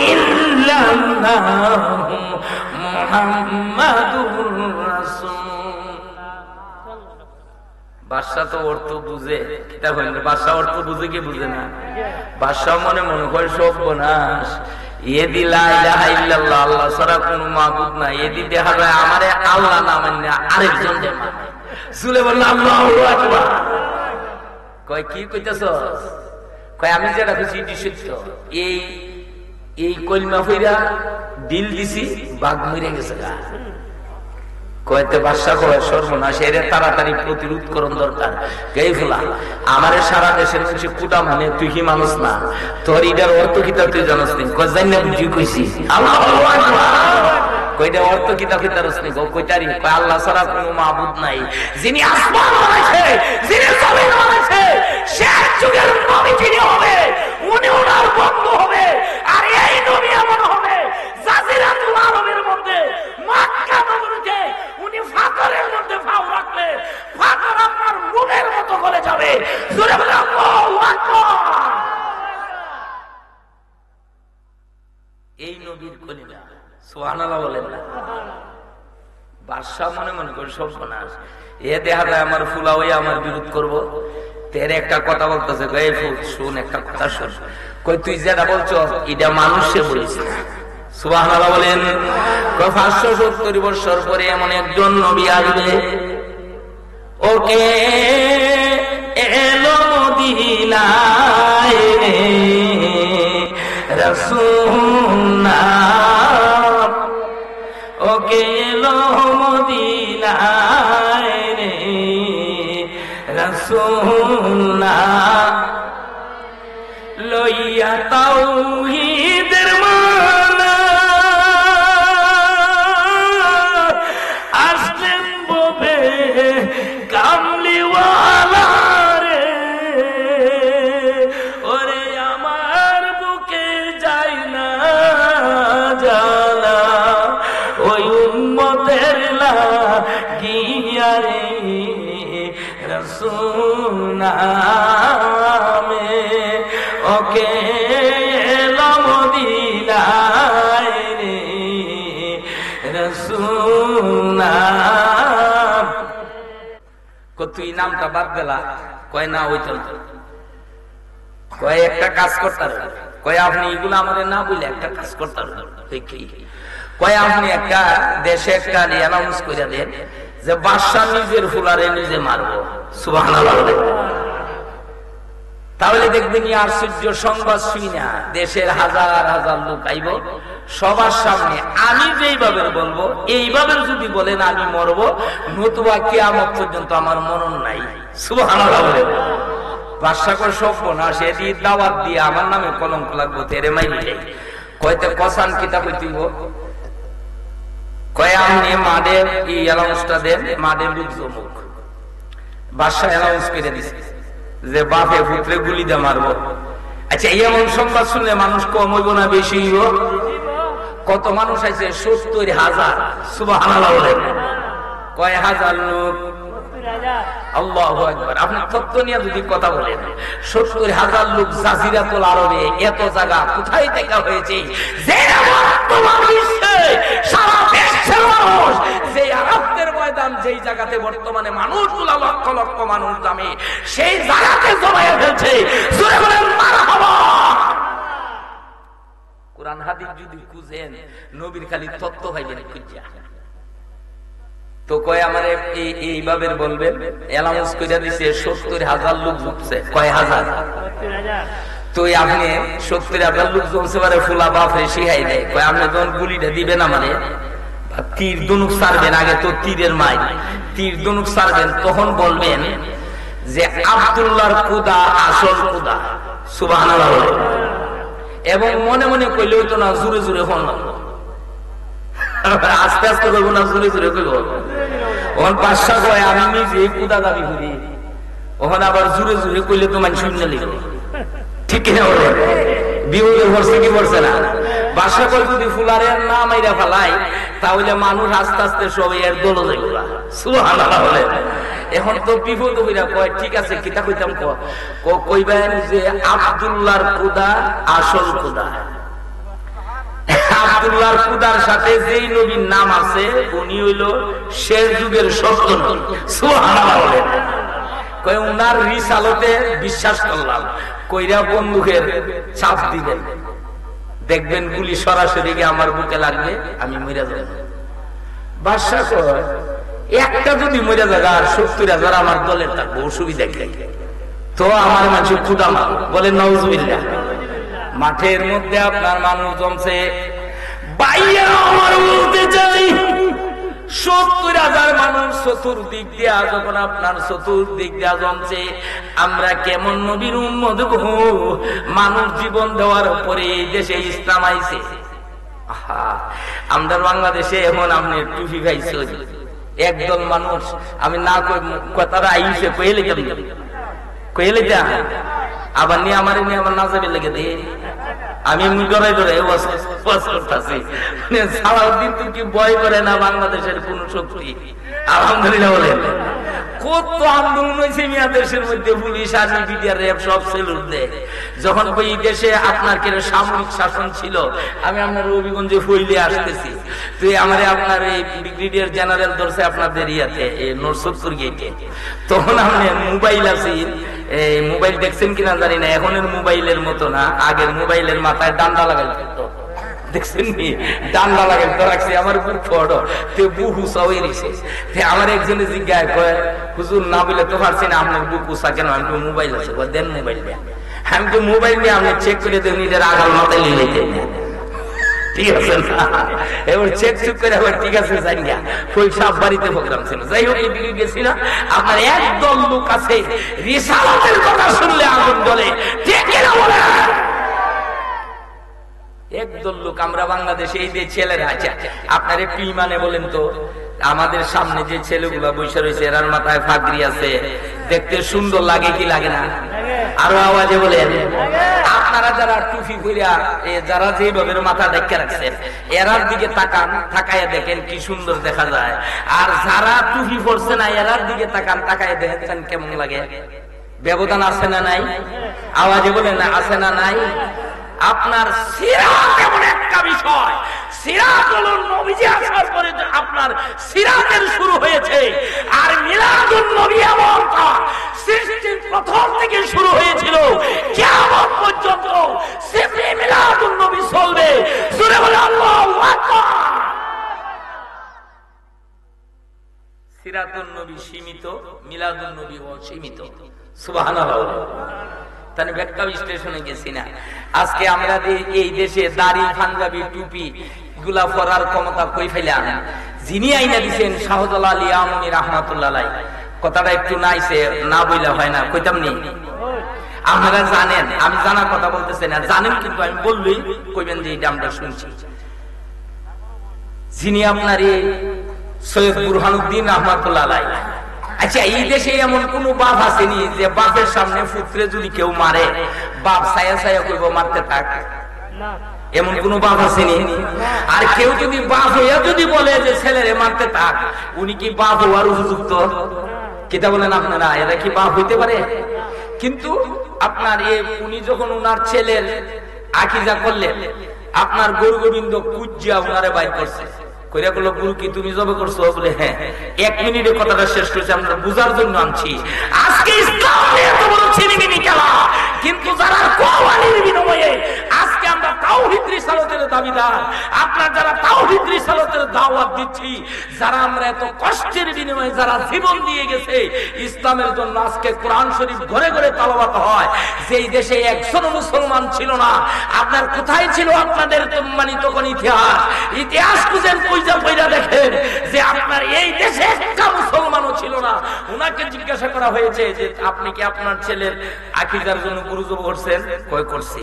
ইল্লাল্লাহ মুহাম্মাদুর রাসূলুল্লাহ। বাদশা তো অর্থ বুঝে, কিতাব হইলে বাদশা অর্থ বুঝে কি বুঝে না? বাদশা মনে করে সর্বনাশ, এদি লা ইলাহা ইল্লাল্লাহ, আল্লাহ ছাড়া কোনো মাবুদ নাই, এদি দেখা যায় আমারে আল্লাহ না মানে আরেকজন যে মানে। শুনে বলল আল্লাহু আকবার। কয় কি কইতাছস? কয় আমি যেটা খুশি এটি সত্য। এই কলমা ফইরা দিল দিছি, বাঘ মরে গেছে গা। কয়তে বাদশা কয় সর্বনাশ, এর তাড়াতাড়ি প্রতিরোধ করণ দরকার। গেই ফেলা আমারে সারা দেশের মানুষ কুটা মানে, তুই কি মানুষ না? তোর এটার অর্থ কিতা তুই জানাস নি? কয় জানি না, বুঝি কইছি। আল্লাহু আকবার। কয়টা অর্থ কিতা কইতারস নি? কইতারি। কয় আল্লাহ ছাড়া কোনো মাবুদ নাই, যিনি আসমান বানাইছে, যিনি জমিন বানাইছে, শেষ যুগের নবী যিনি হবে, উনি ওনার বন্ধু হবে। আর এই নবী এমন হবে জাজিরাতুল আরবের মধ্যে, মক্কা নগরীতে উনি ফাতরের মধ্যে পাও রাখলে ফাতর আপনার রুমের মতো করে যাবে। জোরে বলে আল্লাহু আকবার। এই নবীর কলিমা, সুবহানাল্লাহ বলেন না? বাদশা মনে করে সর্বনাশ, এ দেখা যায় আমার ফুলা হয়ে আমার বিরোধ করবো। তেরে একটা কথা বলতেছে, এই ফুল শুন, একটা কথা শুন। কই তুই যেটা বলছ এটা মানুষে বলিস না। সুবহানাল্লাহ বলেন। 570 বছর পরে এমন একজন নবী আসবে, ওকে এলো মদিনায় রাসূল, ওকে এলো মদিনায় রাসূল, লইয়া তাওহীদের মালা আসলেন ববে কামলিওয়ালা রে। ওরে আমার বুকে যাই না জানা, ওই উম্মতের লাগিয়া রে রাসূল নামে, ওকে এলো মদিনায় রে রাসূল। তুই নামটা বাদ দিলা? কয় না, ওই তো কয় একটা কাজ করতার। কয় আপনি এগুলো আমাদের না বলে একটা কাজ করতার। কয় আপনি একটা দেশে একটা অ্যানাউন্স করে দেন যে বাদশা নিজের ফুলারে নিজে মারবো। সুবহানাল্লাহ। তাহলে দেখবেন আশ্চর্য সংবাদ শুই না, দেশের হাজার হাজার লোক আইব, সবার সামনে আমি যেইভাবে বলবো এইভাবে যদি বলেন আমি মরবো, নতুবা কিয়ামত পর্যন্ত আমার মরণ নাই। সুবহানাল্লাহ বলে বাদশা করে সর্বনাশ, এদি দাওয়াত দিয়ে আমার নামে কলঙ্ক লাগবো, তেরে মাইলে কয়তে কসান কিতাব হইতিব কয় আপনি মাদের এই অ্যালাউন্সটা দেন, মাদের রুজমুখ বাদশা অ্যালাউন্স করে দিছে যে বাপে পুত্রে গুলি দিয়ে মারবো। আচ্ছা এমন সংবাদ শুনলে মানুষ কম হইব না বেশি হইব? কত মানুষ আছে? 70,000। সুবহানাল্লাহ বলেন, কয় হাজার লোক? আল্লাহু আকবার। আপনি তত্ত্ব নিয়ে যদি কথা বলেন, 70,000 লোক জাজিরাতুল আরবে, এত জায়গা কোথায় দেখা হয়েছে? যে বর্তমান বিশ্বে সারা বিশ্বের মানুষ, যে আরবদের ময়দান, যেই জায়গাতে বর্তমানে মানুষগুলো লক্ষ লক্ষ মানুষ জমে, সেই জায়গাতে জমায়ে ফেলছে। জোরে বলেন মারহাবা। কোরআন হাদিস যদি খুঁজেন, নবীর খালি তত্ত্ব পাইবেন খুঁজা। তো কয় আমারে এইভাবে বলবেন, অ্যালাউন্স করে দিছে 70,000 লোক জমছে। কয় হাজার? তো আপনি 70,000 লোক জমছে পারে ফুলা বাপরে শিখাই দেয়। কয় আপনি যখন গুলিটা দিবেন আমারে, তীর ধনুক ছাড়বেন, আগে তো তীরের মাই, তীর ধনুক ছাড়বেন, তখন বলবেন যে আব্দুল্লাহর খুদা আসল খুদা। সুবহানাল্লাহ। এবং মনে মনে কইলেও তো না, জোরে জোরে হন, আস্তে আস্তে করবো না, জোরে জোরে কইব। ওখান বাদশা কয় আমি নিজে খুদা দাবি করি, ওখানে আবার জোরে জোরে কইলে তো মানুষ শূন্য লিখব। ঠিক কিনা বলে? বিপদে পড়ছে কি পড়ছে না? বাদশা কয় যদি ফুলারে না মাইরা ফেলাই, তাহলে মানুষ আস্তে আস্তে সবাই এর দল যাইব। সুবহানাল্লাহ বলে। এখন তো বিপদ হইরা কয় ঠিক আছে, কিতা কইতাম কইবেন যে আব্দুল্লাহর খুদা আসল খুদা। আব্দুল্লাহর খুদার সাথে যেই নবীর নাম আছে, উনি হইল শেষ যুগের সত্য নবী। সুবহানাল্লাহ বলে। কয় উনার রিসালতে বিশ্বাস করলাম, কইরা বন্দুকের চাপ দিবেন, দেখবেন গুলি সরাসরি গিয়ে আমার বুকে লাগবে, আমি মরে যাব। বাদশা কয় একটা যদি মরে যায় আর 70,000 আমার দলের থাকবো, অসুবিধা কি? তো আমার মানুষ খুদা মার বলে নাউজুবিল্লাহ। মাঠের মধ্যে আপনার মানুষ জমছে, বাইরে আমার বলতে চাই 70,000 মানুষ চতুর্দিক দিয়া, যখন আপনার চতুর্দিক দিয়া জমছে, আমরা কেমন নবীর উম্মত গো? মানুষ জীবন দেওয়ার পরে এই দেশে ইসলাম আইছে। আমাদের বাংলাদেশে এখন আপনি টুপি খাইছে একদল মানুষ, আমি না কথাটা আইছে কইলে কেমন কইলে যা আবার নিয়ে আমার না যাবে লেগে দে, আমি ডরাই ডরাই করতেছি। সারাদিন তো কি ভয় করে না বাংলাদেশের কোন শক্তি? আলহামদুলিল্লাহ বলেন। কত আন্দোলন হয়েছে মিয়া দেশের মধ্যে, পুলিশ আর্মি বিডিআর র্যাব সব সেলুট দেয়। যখন এই দেশে আপনার কেন সামরিক শাসন ছিল, আমি আপনার রবিগঞ্জে ফইলে আসতেছি, তো আমার আপনার এই ব্রিগেডিয়ার জেনারেল ধরছে আপনাদের ইয়াতে নোরসত্তর গেটে। তখন আপনি মোবাইল আছে, মোবাইল দেখছেন কিনা জানি না, এখনের মোবাইলের মতো না, আগের মোবাইলের মাথায় ডান্ডা লাগাই থাকতো, দেখছেন নি? ডান্ডা লাগাই তো রাখছি আমার বুক ফড়ো, তে বুক উঁচাও এরিছে। আমার একজনে জিজ্ঞাসা করে, হুজুর না বলে তো পারছি না, আপনার বুক উঁচা কেন? আমি তো মোবাইল আছে, দেন মোবাইল দেন। আমি তো মোবাইল নিয়ে আপনি চেক করে দেন, নিজের আগাল মাথায় নিয়ে নিতে, ঠিক আছে না? এবার চেক চুক করে আবার ঠিক আছে যাই না, ওই সব বাড়িতে প্রোগ্রাম ছিল। যাই হোক এই দিকে গেছি না, আপনার একদল লোক আছে রিসালাতের কথা শুনলে আগুন জ্বলে, ঠিক কিনা বলে? একদল লোক আমরা বাংলাদেশে এই যে ছেলেরা আছে, আপনার কি মানে বলেন তো? আমাদের সামনে যে ছেলেগুলা বসে রয়েছে, এরার মাথায় ফাগরি আছে, দেখতে সুন্দর লাগে কি লাগে না? আরো আওয়াজে বলেন। আপনারা যারা টুপি কইরা যারা যেভাবে মাথা দেখে রাখছেন, এরার দিকে তাকান, তাকায় দেখেন কি সুন্দর দেখা যায়। আর যারা টুপি পরছে না, এরার দিকে তাকান, তাকায় দেখেন কেমন লাগে। ব্যবধান আছে না নাই? আওয়াজে বলেন না, আছে না নাই? আপনার সিরাত এমন একটা বিষয়, সিরাত হলো নবীজি আসার পরে আপনার সিরাতের শুরু হয়েছে। আর মিলাদুন নবী এমনটা সৃষ্টির প্রথম থেকে শুরু হয়েছিল, কিয়ামত পর্যন্ত সিফরি মিলাদুন নবী চলবে। জোরে বলে আল্লাহু আকবার। সিরাতুন নবী সীমিত, মিলাদুন নবী অসীমিত। সুবহানাল্লাহ। তাহলে বেকাব স্টেশনে গেছি না। আজকে আমরা এই দেশে দাড়ি পাঞ্জাবি টুপি গুলা পরার ক্ষমতা কই ফেলাম? যিনি আইনা দিচ্ছেন শাহজালাল আলী আমনী রাহমাতুল্লাহ আলাইহি, কথাটা একটু নাইছে না বইলা হয় না, কইতাম নি? আপনারা জানেন, আমি জানার কথা বলতেছি না, জানেন কিন্তু আমি বললেই কইবেন যে এটা আমরা শুনছি। যিনি আপনার সৈয়দ বুরহানুদ্দিন রাহমাতুল্লাহ আলাইহি। আচ্ছা, এই দেশে এমন কোন বাপ আসেনি যে বাপের সামনে পুত্রে যদি কেউ মারে বাপ ছায়া ছায়া করব মারতে থাক? এমন কোন বাপ আসেনি? আর কেউ যদি বাপ হইয়া যদি বলে যে ছেলেরে মারতে থাক, উনি কি বাপ হওয়ার উপযুক্ত? কিতা বলেন আপনারা, এরা কি বাপ হইতে পারে? কিন্তু আপনার উনি যখন উনার ছেলের আকিজা করলেন, আপনার গরু গোবিন্দ কুজ্জা উনারে বাইর করছে, কইরা বলল, গুরু কি তুমি জবে করছো? বলে হ্যাঁ। 1 মিনিটে কথাটা শেষ করেছে, আমরা বুঝার জন্য আনছি। আজকে ইসলাম নিয়ে এত বড় ছিনিমিনি খেলা, কিন্তু যারা কোরআনের বিনিময়ে আজকে আমরা তাওহীদ রিসালাতের দাবিদার, আপনার যারা তাওহীদ রিসালাতের দাওয়াত দিচ্ছি, যারা আমরা এত কষ্টের বিনিময়ে যারা জীবন দিয়ে গেছে ইসলামের জন্য, আজকে কোরআন শরীফ ঘরে ঘরে তেলাওয়াত হয়, যেই দেশে একজন মুসলমান ছিল না, আপনার কোথায় ছিল আপনাদের মানে তখন ইতিহাস খুঁজেন, দেখেন যে আপনার এই দেশে একটা মুসলমানও ছিল না। উনাকে জিজ্ঞাসা করা হয়েছে যে আপনি কি আপনার ছেলের আকিদার জন্য গুরুজব করছেন? কই করছি।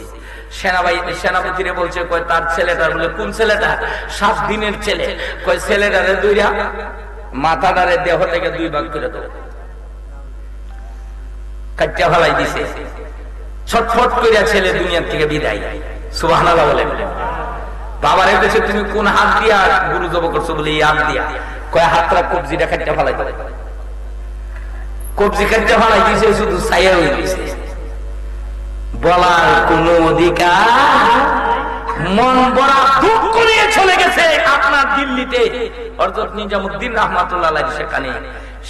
সেনাপতিরে বলছে, কই তার ছেলেটা? বলে কোন ছেলেটা? 7 দিনের ছেলে। কই ছেলেটারে দুইরা মাথাটারে দেহ থেকে 2 ভাগ করে দাও, কাটটা ফেলাই দিছে। ছটফট কইরা ছেলে দুনিয়া থেকে বিদায়। সুবহানাল্লাহ বলেন। বাবার কাছে তুমি কোন হাত দিয়া গুরু জব করছো? বলে এই হাত দিয়া। কয় হাতটা কবজিটা কাটতে ফেলাই দেয়। কবজি কাটতে ফেলাই দিয়েছে, শুধু ছায়া হয়ে গেছে। বলার কোন অধিকার? মন বড়া দুঃখ নিয়ে চলে গেছে আপনার দিল্লিতে হযরত নিজামুদ্দিন রাহমাতুল্লাহ আলাইহি,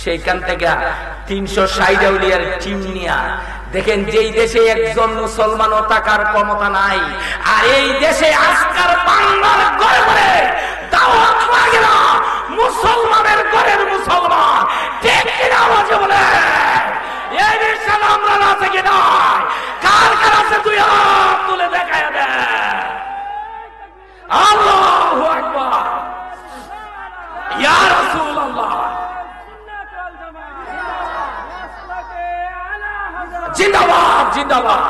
সেইখান থেকে 360 আউলিয়ার টিম নিয়া। দেখেন, যেই দেশে একজন মুসলমানও টাকার ক্ষমতা নাই, আর এই দেশে আজকাল বাংলার ঘরে ঘরে দাওয়াত লাগে না, মুসলমানের ঘরের মুসলমান, ঠিক কিনা আওয়াজে বলে এই দেশে আমরা আছে কিনা? কার কার আছে? তুই হাত তুলে দেখায় দে। আল্লাহু আকবার, ইয়া রাসূলুল্লাহ, জিন্দাবাদ জিন্দাবাদ।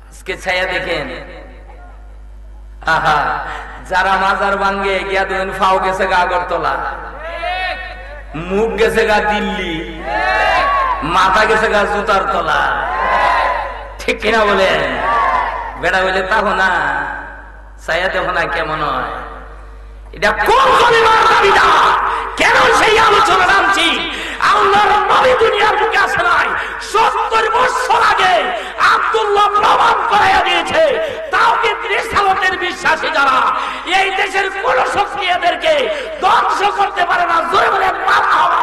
আজকে ছায়া দেখেন, আহা, যারা মাজার ভাঙ্গে গিয়া দেন, ফাও গেছে গা আগরতলা, মুখ গেছে গা দিল্লি, মাথা গেছে গা জুতার তলা, ঠিক কিনা বলেন? বেড়া বলে তাহো না, ছায়া দেখো না কেমন হয়। এটা কোন পরিবার দাবিটা? কেন সেই আলোচনা নামছি? আল্লাহর নবী দুনিয়ার বুকে আসে নাই, 70 বছর আগে আব্দুল্লাহ প্রমাণ করাইয়া দিয়েছে তাওহীদ রিসালাতের বিশ্বাসী যারা, এই দেশের কোন শক্তি এদেরকে ধ্বংস করতে পারে না। জোরে বলে মারহাবা।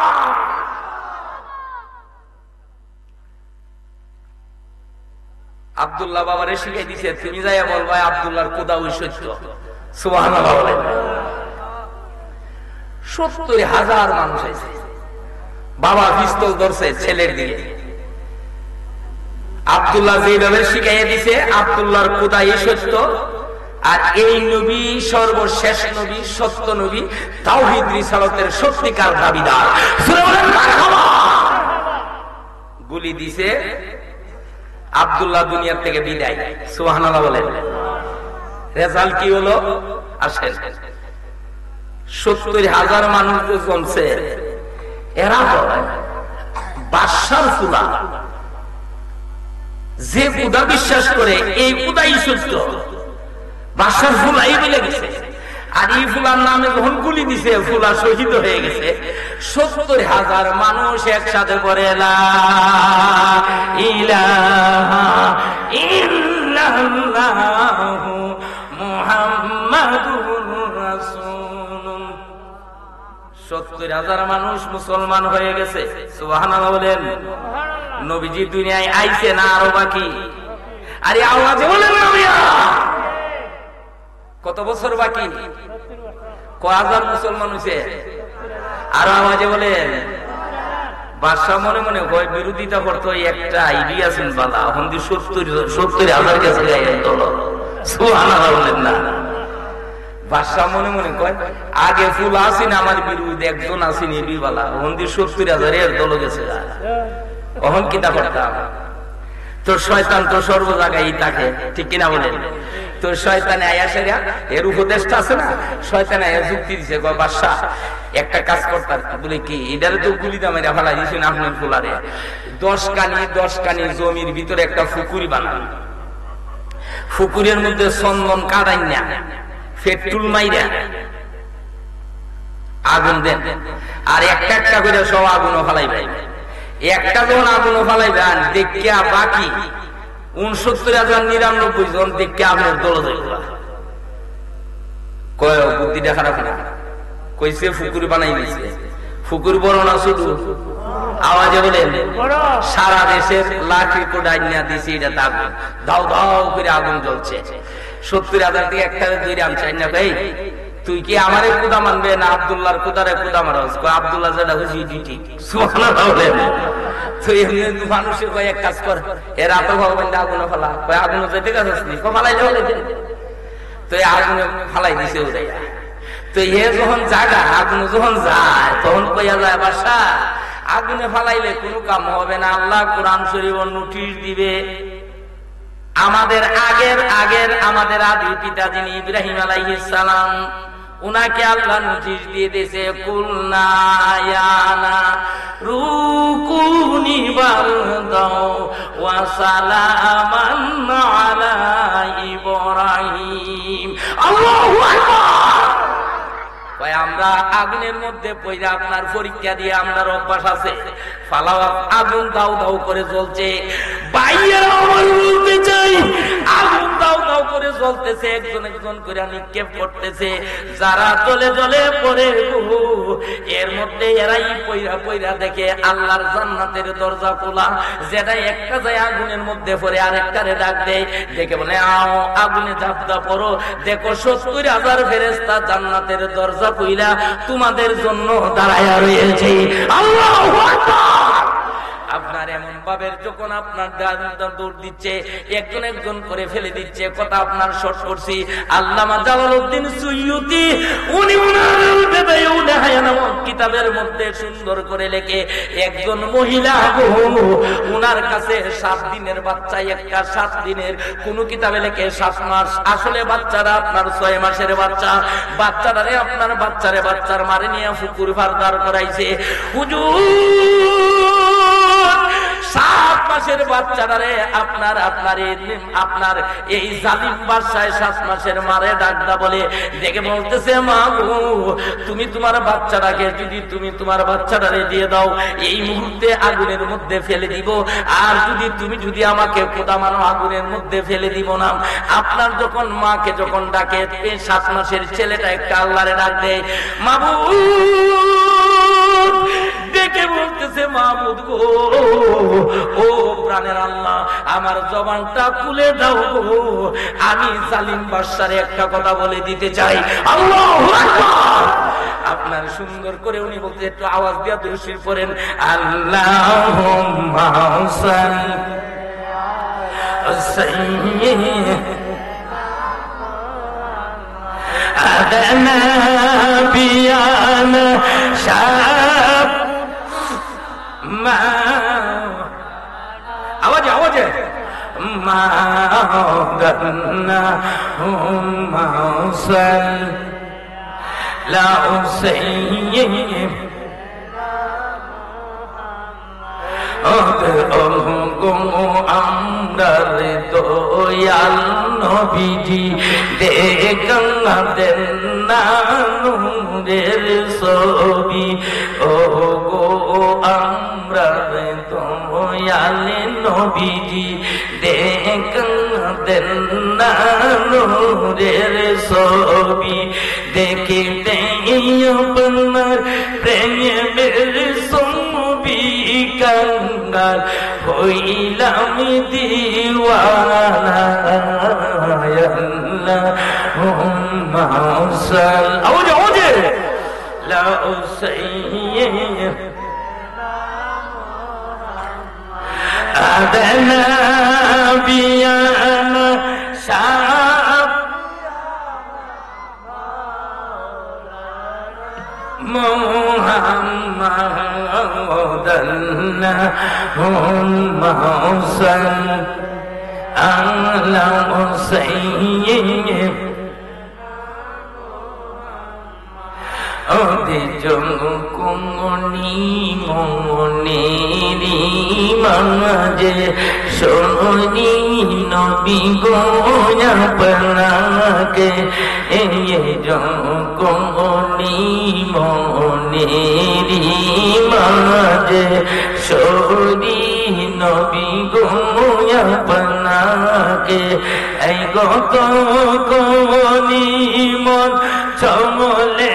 আব্দুল্লাহ বাবারে শিখিয়ে দিছে, তুমি যাইয়া বলবা আব্দুল্লাহর খোদা ওই সত্য। সুবহানাল্লাহ বলেন। 70,000 মানুষ আছে। বাবা পিস্তল ধরছে ছেলের দিকে। আব্দুল্লাহ যেভাবে শিখাইয়া দিছে আব্দুল্লাহর খোদাই সত্য, আর এই নবী সর্বশেষ নবী, সত্য নবী, তাওহীদ রিসালাতের সত্যিকার দাবিদার। গুলি দিছে, আব্দুল্লাহ দুনিয়া থেকে বিদায়। সুবহানাল্লাহ বলেন। রেজাল্ট কি হলো? আসেন, 70,000 মানুষ যে জমছে, এরা বাদশার ফুলা, যে খোদা বিশ্বাস করে এই খোদাই সত্য, বাদশার ফুলাই বলে গেছে। আর এই ফুলার নামে যখন গুলি দিছে, ফুলা শহীদ হয়ে গেছে। 70,000 মানুষ একসাথে পড়ে লা ইলাহা ইল্লাল্লাহু মুহাম্মাদুর রাসূলুল্লাহ। 70,000 মানুষ মুসলমান হয়ে গেছে। সুবহানাল্লাহ বলেন। নবীজি দুনিয়ায় আইছে না আরো বাকি? আরে আওয়াজে বলেন নবিয়া, কত বছর বাকি? কয় হাজার মুসলমান হয়েছে? আরো আওয়াজে বলেন। বাদশা মনে মনে হয় বিরোধিতা করতো একটা আইডিয়া আছেন বালা হন্দি 70,000 কাছে সুবহানাল্লাহ বলেন না। বাদশা মনে মনে কয় আগে ফুল আসেন আমার বিরুদ্ধে একজন আসেন এবি বালা হন্দি 70,000 দল গেছে কখন কিতা করতাম। তো শয়তান তো সর্ব জায়গায় থাকে ঠিক কিনা বলেন। তো শয়তানে আয়াসেরা এর উপদেশটা আছে না, শয়তানে আয়া যুক্তি দিছে কয় বাদশা একটা কাজ করতাম বলে কি এটারে তো গুলি দামে ফেলা দিয়েছেন আপনার ফুলারে 10 কানি জমির ভিতরে একটা ফুকুরি বানান, ফুকুরের মধ্যে চন্দন কাদাই না পেট্রোল মাইরা আগুন দেন আর একটা একটা করে সব আগুনও ফেলাইবেন। একটা যখন আগুনও ফেলাইবেন দেখিয়া বাকি 69,099 জন দেখে আপনার দল কয় বুদ্ধিটা খারাপ না কইছে ফুকুর বানাই দিছে। ফুকুর বড় না শুধু আওয়াজে বলেন সারা দেশের লাঠি কোডাই নিয়ে দিছে এটা আগুন দাও দাও করে আগুন জ্বলছে। 70,000 থেকে একটা দুই রাম চাই না ভাই তুই কি আমারে কুদা মানবে না আব্দুল্লাহর কুদারে কুদা মারস আব্দুল্লাহ যেটা হয়েছে ঠিক সুবহানাল্লাহ বলেন। তো এমনি মানুষের কয় এক কাজ কর এর এত ভগবান আগুন ফেলা কয় আগুন যেতে কাজ ফালাই তো এই আগুন ফালাই দিছে ওরাই। তো এ যখন জায়গা আগুন যখন যায় তখন কইয়া যায় বাসা আগুনে ফালাইলে কোনো কাম হবে না, আল্লাহ কোরআন শরীফ নোটিশ দিবে। আমাদের আমাদের আদি পিতা যিনি ইব্রাহিম আলাইহিস সালাম উনাকে আল্লাহ নোটিশ দিয়ে দিয়েছে কুলনা ইয়ানা রুকুনি বারদাও ওয়া সালামান আলা ইব্রাহিম। আল্লাহু আকবার। আমরা আগুনের মধ্যে পয়রা আপনার পরীক্ষা দিয়ে আপনার অভ্যাস আছে ফালাও আগুন দাও দাও করে জ্বলছে বাইরে বলতে চাই আগুন দাও দাও করে জ্বলতেছে একজন একজন করে নিক্ষেপ করতেছে যারা জ্বলে জ্বলে পড়ে এর মধ্যে এরাই পয়রা পয়রা দেখে আল্লাহর জান্নাতের দরজা খোলা যেটা একটা যায় আগুনের মধ্যে পড়ে আরেকটারে ডাক দেয় দেখে বলে আও আগুনে ঝাঁপটা পড়ো দেখো 70,000 ফেরেশতা জান্নাতের দরজা কইলা তোমাদের জন্য দাঁড়ায়া রয়েছে। আল্লাহু আকবার। আপনার এমন ভাবে যখন আপনার দৌড় দিচ্ছে একজন একজন করে ফেলে দিচ্ছে কথা আপনার শর্ট করছি আল্লামা জালালউদ্দিন সুয়ুতি উনি কিতাবের মধ্যে সুন্দর করে লেখে একজন মহিলা উনার কাছে 7 দিনের বাচ্চা একটা 7 দিনের কোন কিতাবে লেখে 7 মাস আসলে বাচ্চারা আপনার 6 মাসের বাচ্চা বাচ্চাটারে আপনার বাচ্চার মারে নিয়ে ফুকুর ফারদার করাইছে হুজুর 7 মাসের বাচ্চাটারে আপনার এই জালিম বাদশায় 7 মাসের মারে ডাকদা বলে দেখে বলতেছে মা গো তুমি তোমার বাচ্চাটাকে তুমি তোমার বাচ্চাটারে দিয়ে দাও এই মুহূর্তে আগুনের মধ্যে ফেলে দিব আর তুমি আমাকে খোদা মানো আগুনের মধ্যে ফেলে দিব না। আপনার যখন মাকে যখন ডাকে 7 মাসের ছেলেটা একটা আল্লাহরে ডাক দেয় মাবুদ ডেকে বলতেছে মাবুদ গো ও প্রাণের আল্লাহ আমার জবানটা খুলে দাও গো আমি জালিম বাদশারে একটা কথা বলে দিতে চাই। আল্লাহু আকবার। আপনার সুন্দর করে উনি বলতে একটু আওয়াজ দিয়া দুরূদ শরীফ পড়েন আল্লাহুম্মা সাল্লি আদানা বিয়ানা শাব মা আওয়াজে আওয়াজে মাওদানা হুম্মা সাল্লাল্লাহু সাইয়্যিদ আমদার দয়াল নবীজি দেখেন দেন না নূরের ছবি ও গো আমরা দয়াল নবীজি দেখেন দেন না নূরের ছবি দেখিতে আপনার প্রেমের ছবি কাঙ্গাল হইলাম দিওয়ানা আল্লাহুম্মা সাল্লি আওয়াজে লা সাইয়্যিদ আদনা বিয়ানা শাহ মুহাম্মাদান হুম্মাউসান আলা মুসাইয়্যিব ওদে জঙ্কুনি মনেরি মাঝে সোনি নবী গো আপনাকে এই জঙ্কুনি মনেরি মাঝে সোনি নবী গো আপনাকে এই গত কোনি মন চমলে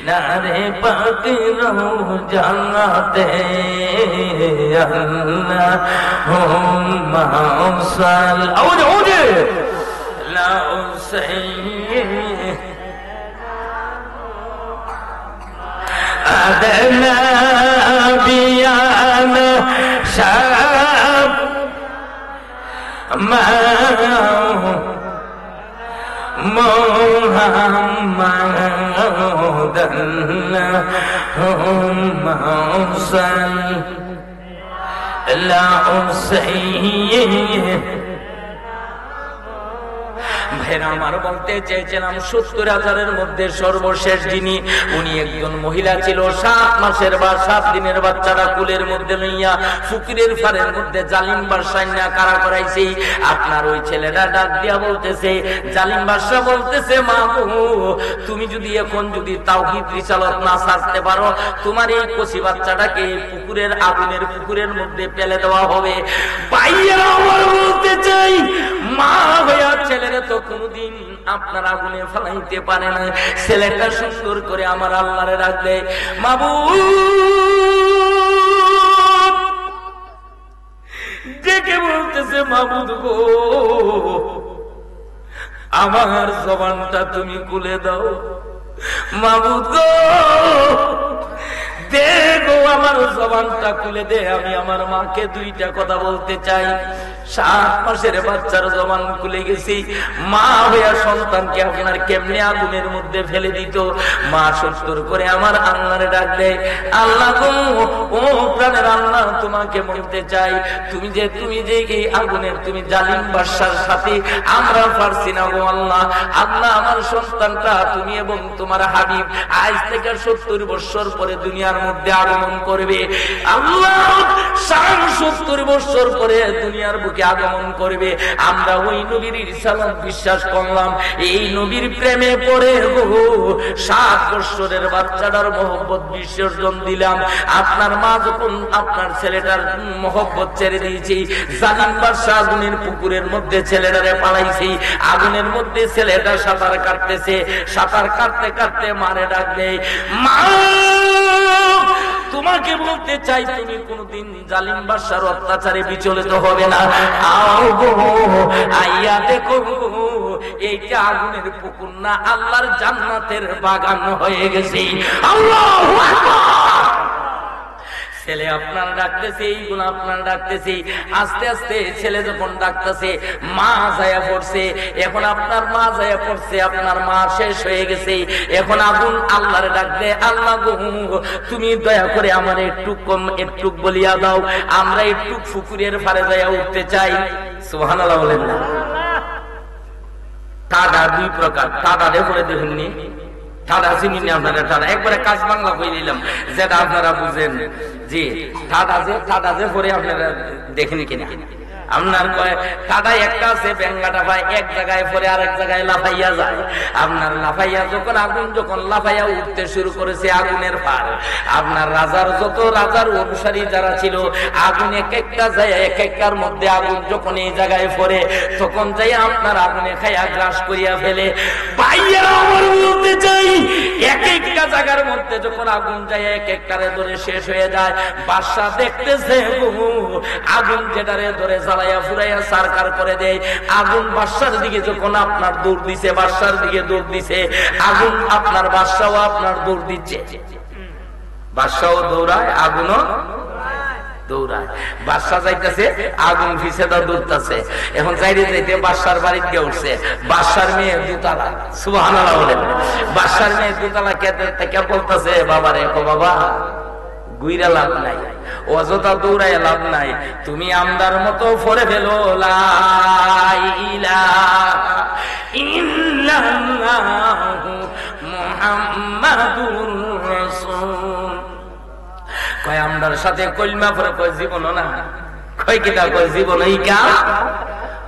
নারে পাক রওজাতে আল্লাহুম্মা সাল আউযে লা উসাইয়্যিব আদনা বিয়ানা শাব মা মুহাম্মাদান হুম্মাউসান লা উসাইয়্যিব ভাইরা আমার বলতে চেয়েছিলাম ৭০,০০০-এর মধ্যে সর্বশেষ যিনি উনি একজন মহিলা ছিল ৭ মাসের বা ৭ দিনের বাচ্চারা কুলের মধ্যে লইয়া ফুকিরের ফারের মধ্যে জালিম বাদশা না কারা করাইছে। আপনার ওই ছেলেটা ডাক দিয়া বলতেছে, জালিম বাদশা বলতেছে, মা গো তুমি যদি এখন যদি তাওহীদ রিসালাত না ছাড়তে পারো তোমার এই কচি বাচ্চাটাকে পুকুরের আগুনের পুকুরের মধ্যে ফেলে দেওয়া হবে। ভাইয়া আমার বলতে চাই মা হইয়া ছেলেরা তো কোনদিন আপনার আগুনে ফেলাইতে পারে না। ছেলেটা সুন্দর করে আমার আল্লাহরে ডাকবে, মাবুদ ডেকে বলতেছে, মাবুদ গো আমার জবানটা তুমি খুলে দাও, মাবুদ গো দেখো আমার জবানটা খুলে দে, আমি আমার মাকে 2টা কথা বলতে চাই। 7 মাসের বাচ্চার জবান খুলে গেছি। মা হইয়া সন্তানকে আপনার কেমনে আগুনের মধ্যে ফেলে দিত। মা ৭০ করে আমার আল্লাহরে ডাক দেয়, আল্লাহ গো ও প্রাণের আল্লাহ তোমাকে বলতে চাই, তুমি যে এই আগুনের তুমি জালিম বাদশার সাথে আমরা পারছি না গো আল্লাহ। আল্লাহ আমার সন্তানটা তুমি এবং তোমার হাবিব আজ থেকে ৭০ বছর পরে দুনিয়ার মধ্যে আগমন করবে। আল্লাহ ৭০ বছর পরে দুনিয়ার বুকে আগমন করবে। আমরা ওই নবীর রিসালাত বিশ্বাস করলাম, এই নবীর প্রেমে পড়ে গো 7 বছরের বাচ্চাটার মহব্বত বিসর্জন দিলাম। আপনার মা যখন আপনার ছেলেটার মহব্বত ছেড়ে দিয়েছি, জালিম বাদশা আগুনের পুকুরের মধ্যে ছেলেটারে পালাইছি। আগুনের মধ্যে ছেলেটা সাঁতার কাটতেছে, সাঁতার কাটতে কাটতে মারে ডাক দেয়, মা তোমাকে বলতে চাই তুমি কোনদিন জালিম বাদশার অত্যাচারে বিচলিত হবে না। আও গো আইয়া দেখো এইটা আগুনের পুকুর না, আল্লাহর জান্নাতের বাগান হয়ে গেছে। আল্লাহু আকবার। ছেলে আপনার ডাকতেছে, এইগুলো আপনার ডাকতেছে। আস্তে আস্তে ছেলে যখন ডাকতেছে মা যায়া পড়ছে। এখন আপনার মা যায়া পড়ছে, আপনার মা শেষ হয়ে গেছে। এখন আগুন আল্লাহরে ডাকবে, আল্লাহ গো তুমি দয়া করে আমার একটু বলিয়া দাও, আমরা একটু পুকুরের পাড়ে যায়া উঠতে চাই। সুবহানাল্লাহ বলেন না। টাকা 2 প্রকার, টাকা দেখে দেখেননি, টাকা চিনি আপনারা, টাকা একবারে কাজ বাংলা কই দিলাম যেটা আপনারা বুঝেন। জি টাকা যে পরে আপনারা দেখেন কিনা, আপনার টাকা একটা আছে বেঙ্গাটা ভাই এক জায়গায় পরে আরেক জায়গায় লাফাইয়া যায়। আপনার লাফাইয়া যখন আগুন যখন লাফাইয়া উঠতে শুরু করেছে আগুনের পার, আপনার রাজার অনুসারী যারা ছিল আগুন এক একটা যায়, এক একটার মধ্যে আগুন যখন এই জায়গায় পড়ে তখন যাই আপনার আগুনে খাইয়া গ্রাস করিয়া ফেলে। ভাইয়া আমার বলতে চাই এক একটা জায়গার মধ্যে যখন আগুন যায় এক একটারে ধরে শেষ হয়ে যায়। বাদশা দেখতেছে আগুন যেটারে ধরে জ্বালাইয়া ফুরাইয়া সারকার করে দেয়। আগুন বাদশার দিকে যখন আপনার দৌড় দিছে, বাদশার দিকে দৌড় দিছে, আগুন আপনার বাদশাও আপনার দৌড় দিচ্ছে। বাদশাও দৌড়ায়, আগুনও দৌড়ায়। বাদশাহ যাইতেছে, আগুন ফিসেদা দৌড়তেছে। এখন যাইতে যাইতে বাদশার বাড়িতে গিয়ে উঠছে। বাদশার মেয়ে দুতলা, সুবহানাল্লাহ বলেন। বাদশার মেয়ে দুতলা কে বলতেছে, বাবা রে, বাবা গুইরা লাভ নাই, অযথা দৌড়ায় লাভ নাই, তুমি আমদার মতো পড়ে ফেলো লা ইলাহা ইল্লাল্লাহু মুহাম্মাদুর রাসূল। কয় আমদার সাথে কলমা পড়ে, কয় জীবন না, কয় কিতাব, কয় জীবন এই কাজ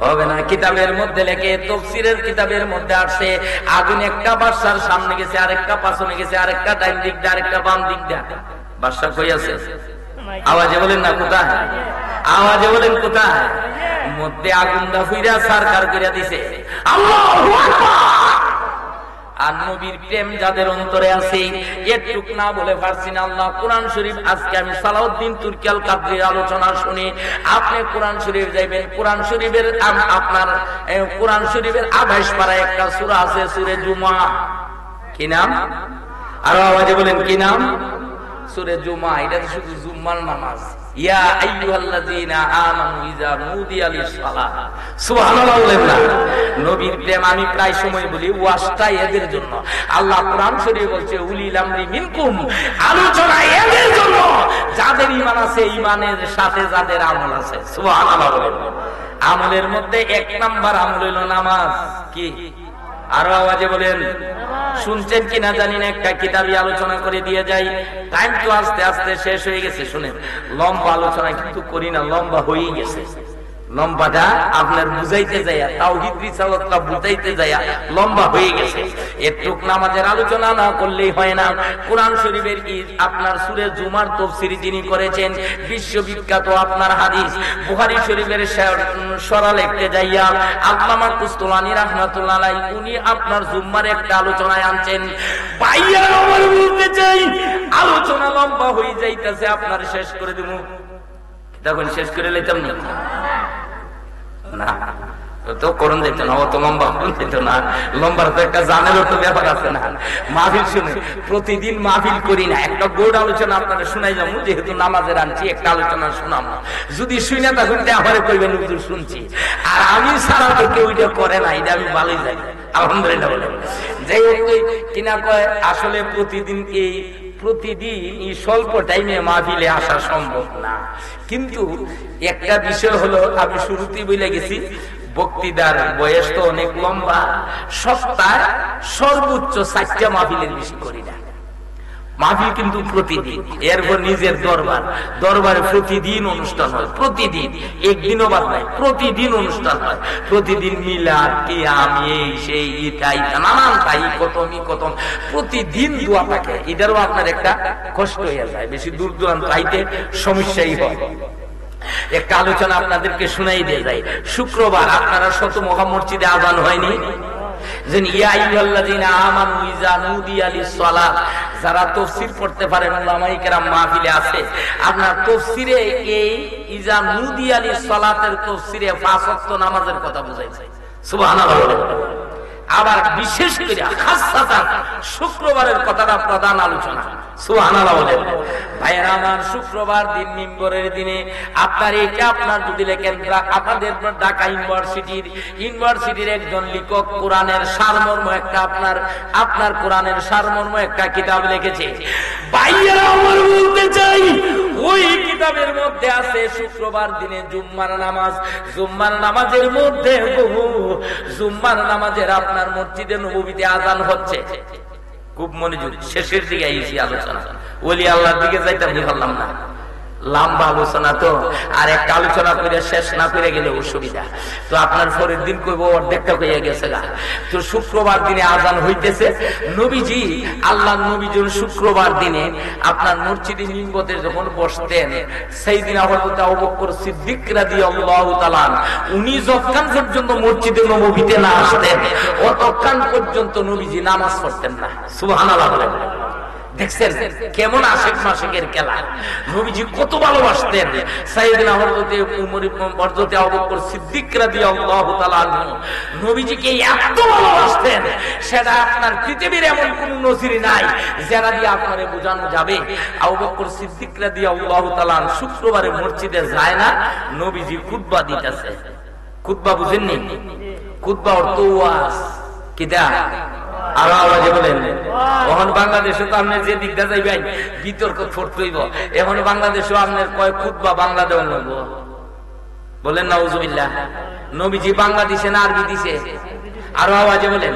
হবে না। কিতাবের মধ্যে লেখে, তাফসীরের কিতাবের মধ্যে আসছে, আগুন একটা বাদশার সামনে গেছে, আরেকটা পাছনে গেছে, আরেকটা ডান দিক দিয়ে, আরেকটা বাম দিক দিয়ে। বাদশা কই আছে? আওয়াজে বলেন না কোথায়? আওয়াজে বলেন কোথায়? মধ্যে আগুনটা ফুইরা সরকার কইরা দিছে। আল্লাহু আকবার। আর নবীর প্রেম যাদের অন্তরে আছে, একটুক না বলে পারছি না। আল্লাহ কোরআন শরীফ, আজকে আমি সালাউদ্দিন তুর্কি আল কাদরির আলোচনা শুনি, আপনি কোরআন শরীফ যাইবেন। কোরআন শরীফের আপনার কোরআন শরীফের 28 পারায় একটা সূরা আছে, সূরা জুমা। কি নাম? আর আওয়াজে বলেন কি নাম? সূরা জুমা। এটা শুধু জুম্মার নামাজ। ইয়া আইয়ুহাল্লাযীনা আমানু ইযা নুদিয়া লিস-সালাহ। সুবহানাল্লাহ বলেন না? নবীর প্রেম আমি প্রায় সময় বলি, ওয়াজটা এদের জন্য। আল্লাহ কোরআন শরীফে বলছে, উলিল আমরি মিনকুম, আলোচনা এদের জন্য যাদের ঈমান আছে, ঈমানের সাথে যাদের আমল আছে। সুবহানাল্লাহ বলেন। আমলের মধ্যে 1 নাম্বার আমল হলো নামাজ। কি? আরো আওয়াজে বলেন। শুনছেন কিনা জানি না, একটা কিতাবই আলোচনা করে দিয়ে যাই। টাইম তো আস্তে আস্তে শেষ হয়ে গেছে। শুনেন, লম্বা আলোচনা কিন্তু করি না, লম্বা হয়ে গেছে। লম্বাটা আপনার বুঝাইতে যাইয়া, তাওহীদ রিসালাতটা বুঝাইতে যাইয়া লম্বা হয়ে গেছে। একটুক নামাজের আলোচনা না করলেই হয় না। কোরআন শরীফের আপনার সূরা জুমার তাফসীর যিনি করেছেন, বিশ্ববিখ্যাত আপনার হাদিস বুখারী শরীফের সরা লিখতে যাইয়া আল্লামা কুস্তুলানী রাহমাতুল্লাহ আলাইহি, উনি আপনার জুম্মার একটা আলোচনায় আনছেন। ভাইয়া আমার বলতে চাই, আলোচনা লম্বা হয়ে যাইতেছে, আপনার শেষ করে দেব। তখন শেষ করে লইতাম না, না তো করুন যেত না, অত লম্বা করুন যেত না। লম্বার তো একটা জানেরও তো ব্যাপার আছে না। মাহফিল শুনে প্রতিদিন মাহফিল করি না, একটা বোর্ড আলোচনা আপনারা শুনাই যাবো, যেহেতু নামাজের আনছি একটা আলোচনা শোনাম। যদি শুনে তখন আমারে কইবেন হুজুর শুনছি, আর আমি সারা তো কেউ এটা করে না, এটা আমি ভালোই জানি, আলহামদুলিল্লাহ বলে। যাই হোক, কিনা কয় আসলে প্রতিদিন এই স্বল্প টাইমে মাহফিলে আসা সম্ভব না। কিন্তু একটা বিষয় হলো, আমি শুরুতেই বলে গেছি, বক্তৃতার বয়স তো অনেক লম্বা। সপ্তাহে সর্বোচ্চ 4টা মাহফিলের বেশি করি না। মাহফিল কিন্তু প্রতিদিন। এরপর নিজের দরবারে প্রতিদিন অনুষ্ঠান হয়, প্রতিদিন, একদিনও বাদ নাই, প্রতিদিন অনুষ্ঠান হয়। প্রতিদিন মিলাদ, কিয়াম, এই সেই ইটাই নানান তাই কতম প্রতিদিন দোয়া থাকে। এটারও আপনার একটা কষ্ট হয়ে যায়, বেশি দূর দূরান্ত আইতে সমস্যাই হয়। একটা আলোচনা আপনাদেরকে শুনাই দিয়ে যায়। শুক্রবার আপনারা শত মহা মসজিদে আযান হয়নি? যারা তাফসীর পড়তে পারেন, উলামায়ে কেরাম মাহফিলে আছে, আপনার তাফসীরে এই ইজা নুদিয়া লিস-সালাতের তাফসীরে 5 ওয়াক্ত নামাজের কথা বুঝাইছে। সুবহানাল্লাহ। আবার বিশেষ করে খাসসাতান শুক্রবারের কথাটা প্রধান আলোচনা। সুবহানাল্লাহ বলেন। ভাইরা আমার, শুক্রবার দিন মিম্বরের দিনে আপনার এটা আপনার যদি লেখেন, আমাদের ঢাকা ইউনিভার্সিটির একজন লেখক কোরআনের সারমর্ম একটা আপনার কোরআনের সারমর্ম একটা কিতাব লিখেছে। ভাইরা আমার বলতে চাই, ওই কিতাবের মধ্যে আছে শুক্রবার দিনে জুম্মার নামাজ। জুম্মার নামাজের মধ্যে জুম্মার নামাজের আপনার মসজিদে নববীতে আযান হচ্ছে। খুব মনোযোগ, শেষের দিকে আইছি আলোচনা, ওলি আল্লাহর দিকে যাইতে পারলাম না, লম্বা আলোচনা তো, আর একটা আলোচনা করে শেষ না করে গেলে অসুবিধা। তো আপনার পরের দিন কইব অর্ধেকটা হয়ে গেছে গা। তো শুক্রবার দিনে আযান হইতেছে। নবীজি, আল্লাহ নবীজন শুক্রবার দিনে আপনার মসজিদে মিম্বরে যখন বসতেন, সাইয়েদনা হযরত আবু বকর সিদ্দিক রাদিয়াল্লাহু তাআলা, উনি যতক্ষণ পর্যন্ত মসজিদে নববীতে না আসতেন, ততক্ষণ পর্যন্ত নবীজি নামাজ পড়তেন না। সুবহানাল্লাহ বলেন। দেখছেন কেমন আশেক মাশেকের খেলা। নবীজি কত ভালোবাসতেন সাইয়েদনা হযরতে উমর হযরতে আবু বকর সিদ্দিক রাদিয়াল্লাহু তাআলা আনহু নবীজিকে এত ভালোবাসতেন, সেটা আপনার পৃথিবীর এমন কোন নজির নাই যারা দিয়ে আপনারে বোঝানো যাবে। আবু বকর সিদ্দিক রাদিয়াল্লাহু তাআলা শুক্রবারে মসজিদে যায় না, নবীজি খুতবা দিতেছে। খুতবা বুঝেননি? খুতবা অর্থ ওয়াজ। কিটা আরো আওয়াজে বলেন। এখন বাংলাদেশে তো আপনি যে দিকটা যাইবেন বিতর্ক ফুটতেইব। এখন বাংলাদেশে আপনার কয় খুতবা বাংলা দেওয়া নেব, বলেন নাউজুবিল্লাহ। নবীজি বাংলা দিছে না আরবি দিছে? আরো আওয়াজে বলেন।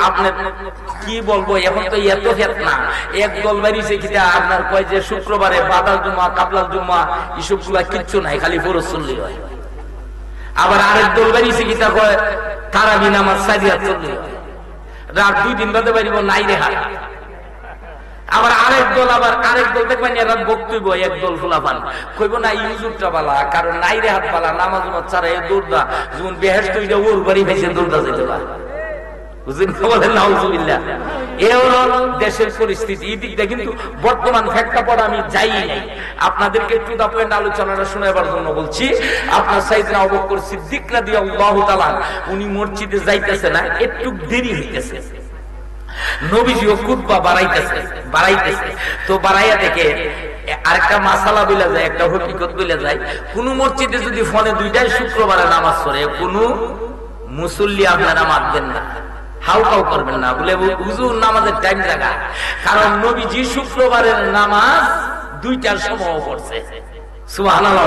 আপনার কি বলবো, এখন তো এত ফেতনা। এক দল বেরিয়েছে কিটা আপনার কয় যে শুক্রবারে বাদাল জুম্মা কাবলাল জুম্মা এসব গুলা কিচ্ছু নাই, খালি ফরজ চললি হয়। আবার আরেক দল বেরিয়েছে কিটা কয় তারাবি নামাজ সারিয়াত চললি হয়, রাত 2 দিন বাদে বাড়িব নাই রে হাত। আবার আরেক দল দেখবেন এরা বক্তব্য একদল ফুলাফান কইব না ইউজুরটা বালা, কারণ নাই রে হাত বালা, নামাজ ছাড়া এ দৌড়দা যখন বেহেশত হইলে ওর বাড়ি ভেসে দৌড়দা যেতে পারে। বুঝলেন? বলেন নাউজুবিল্লাহ। এ হলো দেশের পরিস্থিতি। এই দিকটা কিন্তু বর্তমান প্রেক্ষাপট আমি যাই নাই, আপনাদেরকে একটু দা পয়েন্ট আলোচনাটা শোনাবার জন্য বলছি। আপনার সাইয়েদনা আবু বকর সিদ্দিক রাদিয়াল্লাহু তাআলা উনি মসজিদে যাইতেছে না, একটু দেরি হইতেছে। নবীজিও খুতবা বাড়াইতেছে তো বাড়াইয়া দেখে আরেকটা মাসালা বলে যায়, একটা হকিকত বলে যায়। কোন মসজিদে যদি ফোনে 2টায় শুক্রবারে নামাজ পড়ে কোন মুসল্লি আপনারা মানবেন না, হাউ কাউ করবেন না, বলে হুজুর নামাজের টাইম লাগা। কারণ নবীজি শুক্রবারের নামাজ 2টার সময় পড়ছে। সুবহানাল্লাহ।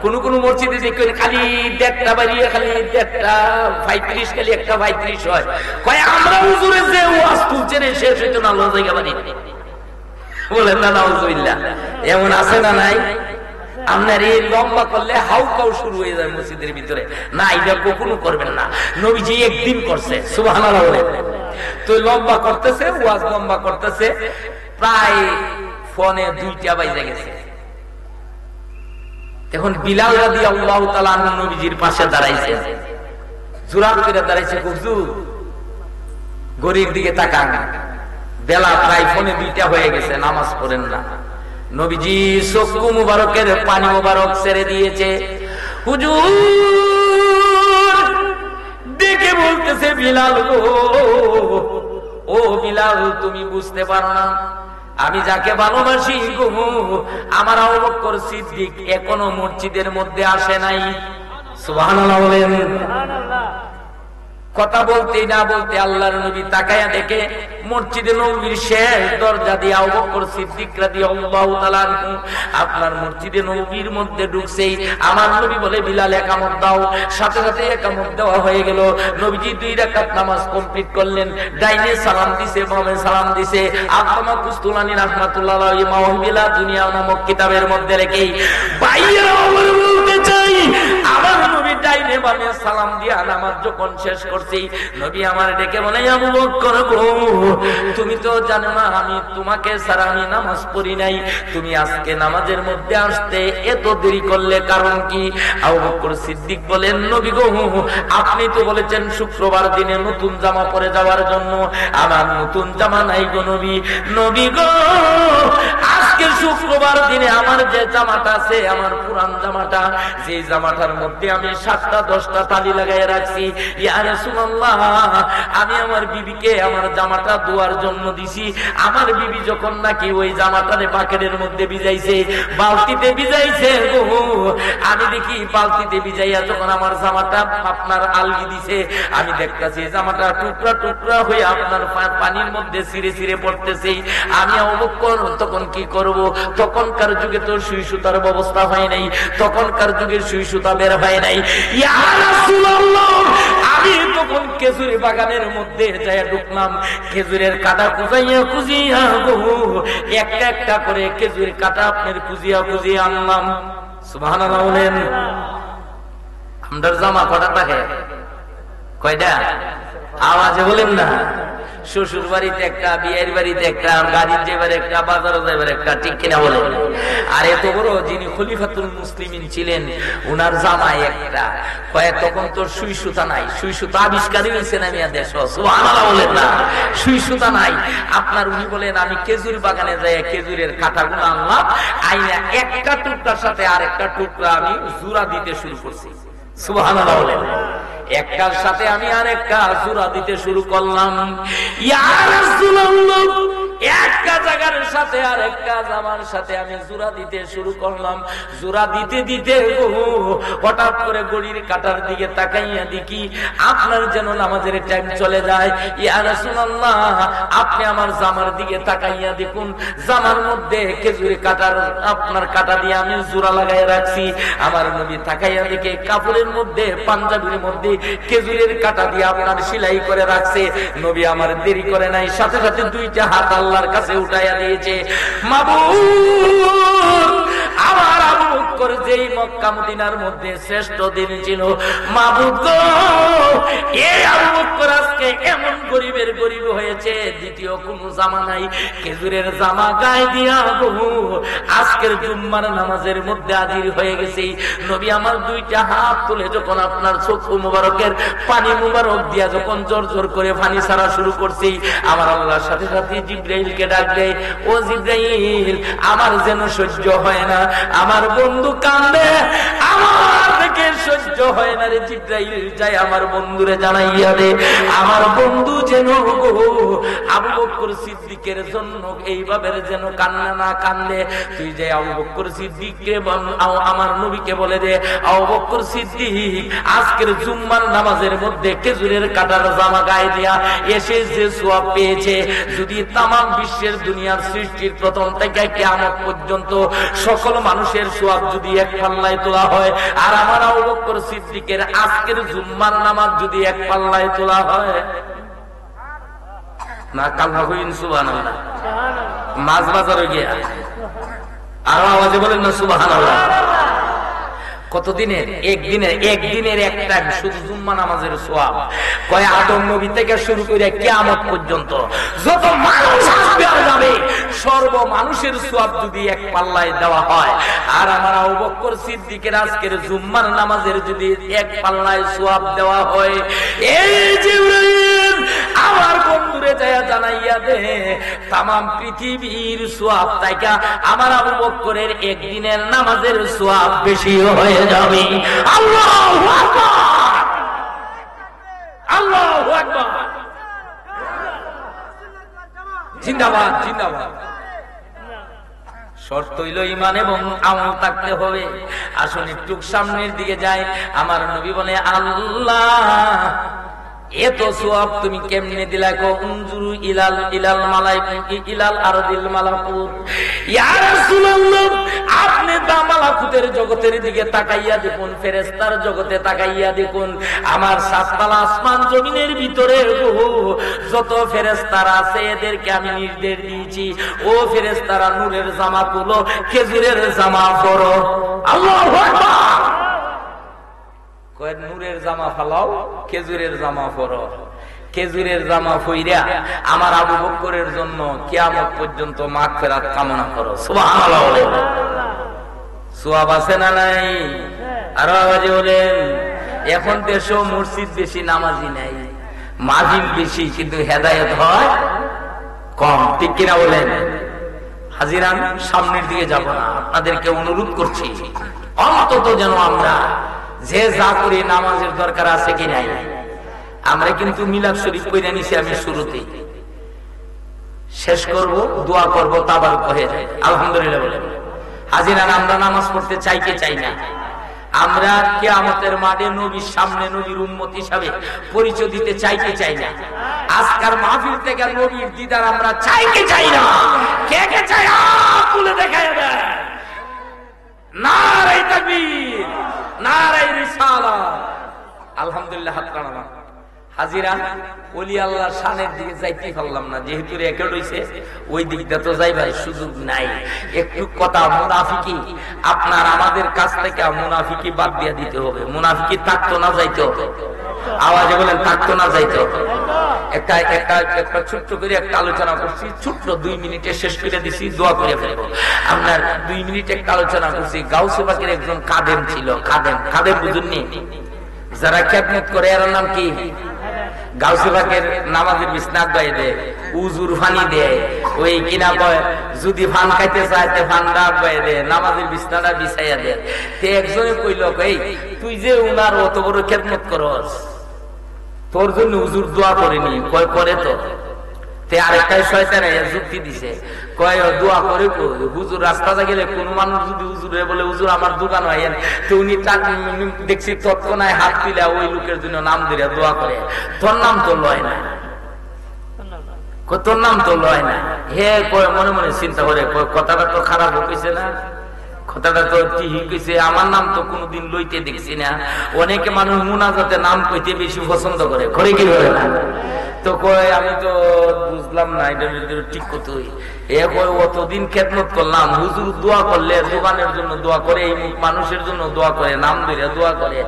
কোন কোন মসজিদে দেখবেন খালি 1:30 বাজিয়ে খালি 1:35 খালি 1:35 হয়, কয় আমরা হুজুরে যে ওয়াজ তুলছেন শেষ হইতো না আল্লাহ জায়গা বাড়ি। বলেন না নাউজুবিল্লাহ। এমন আছে না নাই? আপনার এই লম্বা করলে হাউ কাউ শুরু হয়ে যায় মসজিদের ভিতরে, না এটা কখনো করবেন না। নবীজি একদিন করছে, সুবহানাল্লাহ। তো লম্বা করতেছে, ওয়াজ লম্বা করতেছে, প্রায় ফোনে 2টা বাজে গেছে। এখন বিলাল রাদিয়াল্লাহু তাআলা নবীজির পাশে দাঁড়াইছে, জোরাত করে দাঁড়াইছে। হুজুর গরির দিকে তাকান, বেলা প্রায় ফোনে 2টা হয়ে গেছে, নামাজ পড়েন না। নবীজি চক্ষু মুবারকের পানি মুবারক ছেড়ে দিয়েছে। হুজুর দেখে বলতেছে, বিলাল গো, ও বিলাল তুমি বুঝতে পারো না আমি যাকে ভালোবাসি গো, আমার আবু বকর সিদ্দিক এখনো মসজিদের মধ্যে আসে নাই। সুবহানাল্লাহ বলেন। কথা বলতে না বলতে আল্লাহর নবী তাকায়া দেখে মসজিদে নববীর শেষ দরজা দিয়ে আবু বকর সিদ্দিক রাদিয়াল্লাহু তাআলা আপনার মসজিদে নববীর মধ্যে ঢুকছেই আমার নবী বলে, বিলাল একামত দাও। সাথে সাথে একামত দেওয়া হয়ে গেল। নবীজি 2 রাকাত নামাজ কমপ্লিট করলেন। ডাইনে সালাম দিছে, বামে সালাম দিছে। আল্লামা কুস্তুলানী রাহমাতুল্লাহ আলাইহি মাওহিবিলা দুনিয়া নামক কিতাবের মধ্যে রেখেই বাইরে বলতে চাই, আমার নবী ডাইনে বামে সালাম দিয়া নামাজ যখন শেষ করছি, নবী আমার ডেকে বলে, আবু বকর গো, তুমি তো জানো না আমি তোমাকে ছাড়া আমি নামাজ পড়ি নাই, তুমি আজকে নামাজের মধ্যে আসতে এত দেরি করলে কারণ কি? আবু বকর সিদ্দিক বলেন, নবী গো, আপনি তো বলেছেন শুক্রবার দিনে নতুন জামা পরে যাওয়ার জন্য, আমার নতুন জামা নাই গো নবী। নবী গো, আজকে শুক্রবার দিনে আমার যে জামাটা আছে, আমার পুরান জামাটা, যে জামাটার মধ্যে আমি 7টা 10টা তালি লাগাই রাখছি, ইয়া রাসূলুল্লাহ, আমি আমার বিবিকে আমার জামাটা ধোয়ার জন্য দিছি। আমার বিবি যখন নাকি ওই জামাটারে বাকেটের মধ্যে ভিজাইছে, বালতিতে ভিজাইছে গো, আমি দেখি বালতিতে ভিজাইয়া যখন আমার জামাটা আপনার আলগি দিছে, আমি দেখতাছি জামাটা টুকরা টুকরা হয়ে আপনার পানির মধ্যে ছিঁড়ে ছিঁড়ে পড়তেছে। আমি আবু বকর তখন কি করব? তখনকার যুগে তো সুই সুতার ব্যবস্থা হয় নাই, তখনকার যুগে সুই সুতা বের হয় নাই। ইয়া রাসূলুল্লাহ, আমি তখন খেজুরের বাগানের মধ্যে যাইয়া ঢুকলাম, খেজুরের কাটা খুঁজাইয়া খুঁজিয়া গো, একটা একটা করে খেজুরের কাটা আপনার খুঁজিয়া খুঁজিয়া আনলাম। সুবহানাল্লাহ বলেন। আমরার জামা কটা থাকে? কয়টা? আওয়াজে বলেন না। শ্বশুর বাড়িতে একটা, বিয়ের বাড়িতে একটা, গাড়ির যাইবার একটা, বাজারে যাইবার একটা, ঠিক কিনা বলেন? আর এত বড় যিনি খলিফাতুল মুসলিমিন ছিলেন, উনার জামাই একটা। কয়ে তখন তো সুই সুতা নাই, সুই সুতা আবিষ্কারই হয়েছে না মিয়া দেশ, সুবহানাল্লাহ বলেন না। সুই সুতা নাই আপনার। উনি বলেন আমি খেজুর বাগানে যাই, খেজুরের কাঁটাগুলো আনলাম, আইনা একটা টুকরার সাথে আরেকটা টুকরা আমি জোড়া দিতে শুরু করছি। সুবহানাল্লাহ বলেন। একটার সাথে আমি আরেকটা জোড়া দিতে শুরু করলাম। ইয়া রাসূলুল্লাহ, একটা জায়গার সাথে আরেকটা জামার সাথে আমি জোড়া দিতে শুরু করলাম। জোড়া দিতে দিতে হঠাৎ করে ঘড়ির কাঁটার দিকে তাকাইয়া দেখি আপনার যেন নামাজের টাইম চলে যায়। ইয়া রাসূলুল্লাহ, আপনি আমার জামার দিকে তাকাইয়া দেখুন, জামার মধ্যে খেজুরের কাঁটার আপনার কাঁটা দিয়ে আমি জোড়া লাগাইয়া রাখছি। আমার নবী তাকাইয়া দেখে কাপড়ের মধ্যে, পাঞ্জাবির মধ্যে খেজুরের কাঁটা দিয়ে আপনার সেলাই করে রাখছে। নবী আমার দেরি করে নাই, সাথে সাথে দুইটা হাত আল্লাহর কাছে উঠাইয়া দিয়েছে। মাবুদ, আমার আবু বকর যেই মক্কা মদিনার মধ্যে শ্রেষ্ঠ দিন ছিল, মাবুদ গো, এই আবু বকর আজকে এমন গরিবের গরিব হয়েছে, দ্বিতীয় কোন জামা নাই, খেজুরের জামা গায়ে দিয়া বহু আজকের জুম্মার নামাজের মধ্যে হাজির হয়ে গেছে। নবী আমার দুইটা হাত তুলে যখন আপনার চক্ষু মুবারকের পানি মুবারক দিয়া যখন জোর জোর করে পানি ছাড়া শুরু করছি, আমার আল্লাহর সাথে সাথে জিবরাইলকে ডাক দেয়, ও জিবরাইল, আমার যেন সহ্য হয় না, আমার বন্ধু কান্দে, আমার থেকে সহ্য হয় না রে জিবরাইল, যাই আমার বন্ধুরে জানাইয়া দে, আমার বন্ধু যেন আবু বকর সিদ্দিকের জন্য এইভাবে যেন কান্না না কান্দে। তুই যে আবু বকর সিদ্দিককে আমার নবীকে বলে দে, আবু বকর সিদ্দিক আজকের জুম্মার নামাজের মধ্যে খেজুরের কাঁটার জামা গায়ে দিয়া এসে যে সওয়াব পেয়েছে, যদি তামাম বিশ্বের দুনিয়ার সৃষ্টির প্রথম থেকে কিয়ামত পর্যন্ত সকল মানুষের সওয়াব যদি এক পাল্লায় তোলা হয়, আর আমার আবু বকর সিদ্দিকের আজকের জুম্মার নামাজ যদি এক পাল্লায় তোলা হয়, না কাল্লা হইন সুবহানাল্লাহ, মাছ বাজারে গিয়া আরো আওয়াজে বলেন না সুবহানাল্লাহ। কতদিনের? একদিনের এক টাইম শুধু জুম্মা নামাজের সওয়াব। কয় আদম নবী থেকে শুরু করে কিয়ামত পর্যন্ত যত মানুষ আসবে আর যাবে, সর্ব মানুষের সওয়াব যদি এক পাল্লায় দেওয়া হয়, আর আমার আবু বকর সিদ্দিকের আজকের জুম্মার নামাজের যদি এক পাল্লায় সওয়াব দেওয়া হয়, এই জিবরাইল আমার বন্ধুরে যায় জানাইয়া দে, তামাম পৃথিবীর সওয়াব থেকে আমার আবু বকরের একদিনের নামাজের সওয়াব বেশি হয়ে যাবে। আল্লাহু আকবার, আল্লাহু আকবার, জিন্দাবাদ, জিন্দাবাদ। শর্ত হইল ঈমান এবং আমল থাকতে হবে। আসুন একটু সামনের দিকে যাই। আমার নবী বলে, আল্লাহ এত সওয়াব তুমি কেমনে দিলা? কো উনজুরু ইলাল ইলাল আরদিল মালাকুত। ইয়া রাসূলুল্লাহ, আপনি তা মালাকুতের জগতের দিকে তাকাইয়া দেখুন, ফেরেশতার জগতে তাকাইয়া দেখুন, আমার সাততলা আসমান জমিনের ভিতরে যত ফেরেশতারা আছে এদেরকে আমি নির্দেশ দিয়েছি, ও ফেরেশতারা নূরের জামা তুলো, খেজুরের জামা পরো। আল্লাহু আকবার। নূরের জামা ফালাও, খেজুরের জামা পরো। খেজুরের জামা পইরা আমার আবু বকরের জন্য কিয়ামত পর্যন্ত মাগফিরাত কামনা করো। সুবহানাল্লাহ। সওয়াব আছে না নাই? আরো আওয়াজে বলেন। এখন দেশ মসজিদ বেশি, নামাজি নাই, মাহফিল বেশি, কিন্তু হেদায়েত হয় কম, ঠিক কিনা বলেন? হাজিরান, সামনের দিকে যাব না, আপনাদেরকে অনুরোধ করছি অন্তত যেন আমরা যে যা করি নামাজের দরকার আছে কি নাই। আমরা কিন্তু মিলাদ শরীফ পড়ে নিছি, আমি শুরুতে শেষ করব, দোয়া করব, তাবারক হয়ে যায়। আলহামদুলিল্লাহ বলে হাজিরান, আমরা নামাজ পড়তে চাই কি চাই না? আমরা কিয়ামতের মাঠে নবীর সামনে নবীর উম্মত হিসাবে পরিচয় দিতে চাই কি চাই না? আজকের মাহফিল থেকে নবীর দিদার আমরা চাই কি চাই না? কে কে চাই? তুলে দেখায় দেয়। নারে তাকবীর, নারে রিসালাত। আলহামদুলিল্লাহ। হাত নাড়ান, হাজিরা ওলি আল্লাহর শানের দিকে যাইতে পারলাম না, যেহেতু রেকর্ড হইছে ওই দিকটা তো যাইবার সুযোগ নাই। একটু কথা, মুনাফিকি আপনার আমাদের কাছ থেকে মুনাফিকি বাদ দিয়ে দিতে হবে। মুনাফিকি থাকতো না যাইতে হবে, আওয়াজে বলেন থাকতো না যাইতে হবে। একটা ছোট্ট করে একটা আলোচনা করছি, ছোট্ট 2 মিনিটে শেষ করে দিছি, দোয়া করে ফেলবো। আপনার 2 মিনিট একটা আলোচনা করছি। গাউসে পাকের একজন খাদেম ছিল, খাদেম বুঝুননি? যারা খেদমত করে এর নাম কি? গাউসে পাকের নামাজের বিছনাত গায়ে দেয়, উজুর ফানি দেয়, ওই কিনা কয় যদি ফান খাইতে চায় তে ফান ডাক গায়ে দেয়, নামাজের বিছনাটা বিছাইয়া দেয়। তে একজনে কইল, এই তুই যে উনার অত বড় খেদমত করস, তোর জন্য হুজুর দোয়া করেনি? কয় করে তো। তে আরেকটাই শয়তানে যুক্তি দিছে, কয় দোয়া করে হুজুর রাস্তাতে গেলে কোন মানুষ যদি হুজুরে বলে হুজুর আমার দোকান হয়, তো উনি দেখছি তৎক্ষণাৎ হাত তুলে ওই লোকের জন্য নাম দিয়ে দোয়া করে। তোর নাম তো লয় না, তোর নাম তো লয় না। হে কয় মনে মনে চিন্তা করে, কথাটা তো খারাপ হইছে না, কথাটা তো ঠিক হইছে। আমার নাম তো কোনোদিন লইতে দেখছি না। অনেকে মানুষ মুনাজাতে নাম কইতে বেশি পছন্দ করে, করে কি করে না? তো কয় আমি তো বুঝলাম না এটা ঠিক কতই। এ কয় অতদিন খেদমত করলাম, হুজুর দোয়া করলে দোকানের জন্য দোয়া করে, এই মানুষের জন্য দোয়া করে, নাম ধরে দোয়া করে,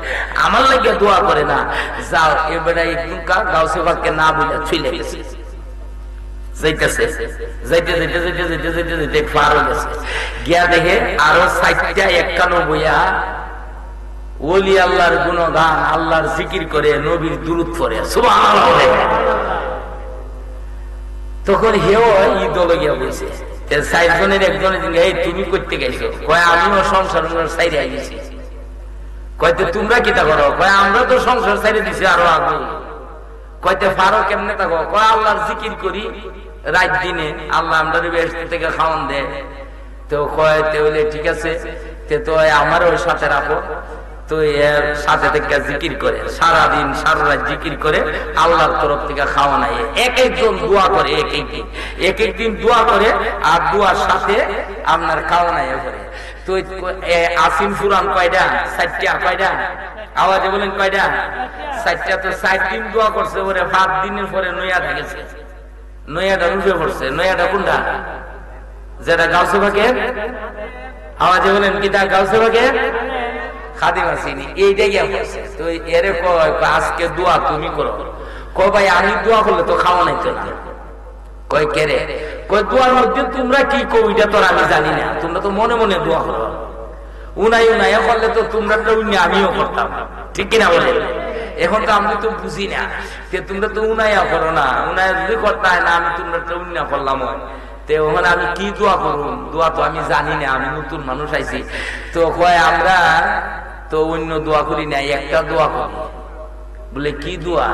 আমার লাগে দোয়া করে না। যাও এবারে গাউসে পাককে না বুঝা চলে গেছে, যাইতেছে যাইতে যাইতে যাইতে যাইতে যাইতে যাইতে পার হয়ে গেছে। গিয়া দেখে আরো 91 ওলি আল্লাহর গুণগান, আল্লাহর জিকির করে, নবীর দুরূদ পড়ে, সুবহানাল্লাহ। তখন হেও ঈদলে গিয়া বলছে, 60 জনের একজনের দিন, এই তুমি করতে গেছো? কয় আমিও সংসার সাইরে আইছি। কয়তে তোমরা কিটা করো? কয় আমরা তো সংসার সাইরে দিছি আরো আগে। কয়তে পারো কেমনে থাকো? কয় আল্লাহর জিকির করি রাত দিনে, আল্লাহ আমরা বেহেশত থেকে খাওয়ান দেয়। তো কয় তে বলে ঠিক আছে, তে তো আমার ওই সাথে রাখো। তো এর সাথে থেকে জিকির করে, সারাদিন সারা রাত জিকির করে, আল্লাহর তরফ থেকে খাওয়া নাই। এক একজন দোয়া করে, এক একদিন দোয়া করে, আর দোয়ার সাথে আপনার খাওয়া নাই করে। তো আসিন ফুরান কয়টা? 60টা। কয়টা? আওয়াজে বলেন কয়টা? 60টা। তো 60 দিন দোয়া করছে, ওরে 5 দিনের পরে নয়াটা গেছে, নয়াটা রুফে পড়ছে। নয়াটা কোনটা? যেটা গাউসে পাকের, আওয়াজে বলেন কিটা? গাউসে পাকের খাদিম আসিনি, এইটাই গিয়া পড়ছে। তো এরে কয় আজকে দোয়া তুমি করো। কয় ভাই আমি দোয়া করলে তো খাওয়া নাই তো না। কয় কেরে? কয় দোয়ার মধ্যে তোমরা কি কো এটা তো আমি জানি না, তোমরা তো মনে মনে দোয়া করো। উনাইয়া করলে তো তোমরা তো আমিও করতাম, ঠিক কিনা বলে? এখন তো আমি তো বুঝি না, তোমরা তো উনাইয়া করো না, উনাইয়া যদি করতে হয় না, আমি তোমরা তো উন্না করলাম। ওখানে আমি কি দোয়া করুন? দোয়া তো আমি জানি না, আমি নতুন মানুষ আইছি। তো কয় আমরা তো অন্য দোয়া করি না, একটা দোয়া করি। বলে কি দোয়া?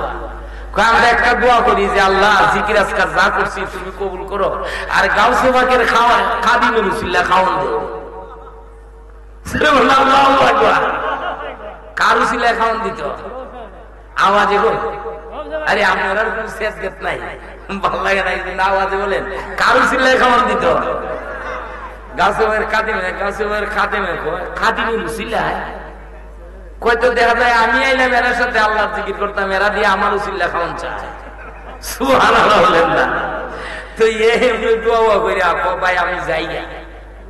আমরা একটা দোয়া করি যে আল্লাহ জিকির আজকার যা করছি তুমি কবুল করো, আর গাউসে পাকের খাওয়া খাদিমের উসিলা খাওয়ান দেও। কার উসিলায় খাওয়ান দিত? আওয়াজে বল। আরে আপনার কোন শেষ গেট নাই, ভালো লাগে না কিন্তু আওয়াজে বলেন। কার উসিলায় খাওয়ান দিত? গাউসে পাকের খাদিমে, গাউসে পাকের খাদিমে, খাদিমের উসিলায়। কয়তো দেখা যায় আমি আইলাম এর সাথে আল্লাহর জিকির করতাম, এরা দিয়ে আমার উসিলা খাওয়ান চায়। সুবহানাল্লাহ বলেন না? তো দোয়া করি আপু ভাই আমি যাই।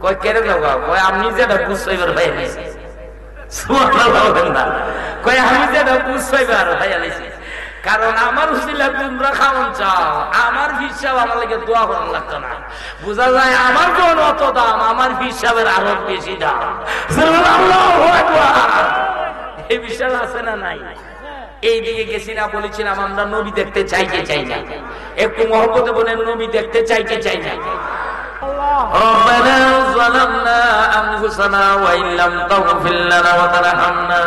কয় কেড়ে যাবো? কয় আমি যেটা বুঝাইবার ভাই আনিছি। সুবহানাল্লাহ বলেন না? কয় আমি যেটা বুঝাইবার ভাই আনিছি, কারণ আমার উসিলা তোমরা খাওয়ান চাও, আমার হিসাব আমার লাগে দোয়া করার লাগতো না। বোঝা যায় আমার কোন অত দাম, আমার হিসাবের আরো বেশি দাম। সুবহানাল্লাহু আকবার। এই বিশ্বাস আছে না নাই? এই দিকে গেছি না, বলেছিলাম আমরা নবী দেখতে চাইতে চাই না। একটু মহব্বতে বলেন নবী দেখতে চাইতে চাই না। ربنا ظلمنا أنفسنا وإن لم تغفر لنا وترحمنا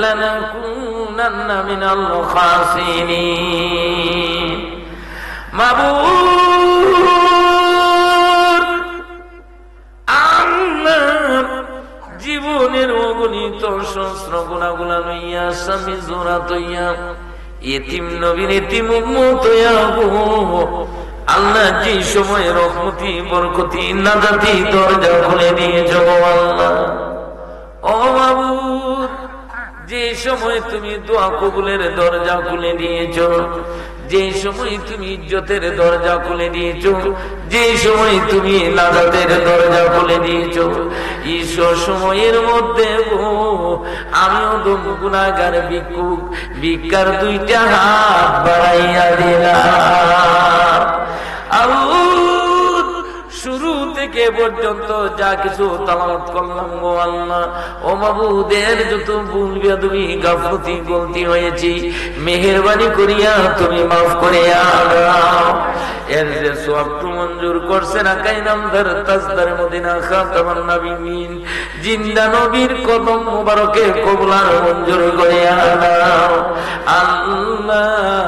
لنكونن من الخاسرين মাবুদ আমার জীবনের অগণিত সহস্র গুণাগুলা লইয়া স্বামী জোড়া তৈয়া এতিম নবীর এতিম উম্মত হইয়া আল্লাহ যে সময় রহমতি বরকতি নাজাতি দরজা খুলে দিয়েছ আল্লাহ, ও মাবুদ যে সময় তুমি দোয়া কবুলের দরজা খুলে দিয়েছো, যে সময় তুমি ইজ্জতের দরজা খুলে দিয়েছো, যে সময় তুমি নাজাতের দরজা খুলে দিয়েছো, ঈশ্বর সময়ের মধ্যে আমিও তো গুনাহগার ভিক্ষুক, ভিক্ষার দুইটা হাত বাড়াইয়া দিলাম। শুরু থেকে পর্যন্ত যা কিছু তালাওয়াত করলাম গো আল্লাহ, ও মাবুদের যত ভুল বেয়াদবি গাফলতি গলতি হয়েছি, মেহেরবানি করিয়া তুমি মাফ করে দাও। এর যে সওয়াবটু মঞ্জুর করছেন আকাই নামদার তাজদার মদিনা খাতামান নবীন জিন্দা নবীর কদম মোবারকে কবুলার মঞ্জুর করে দাও আল্লাহ।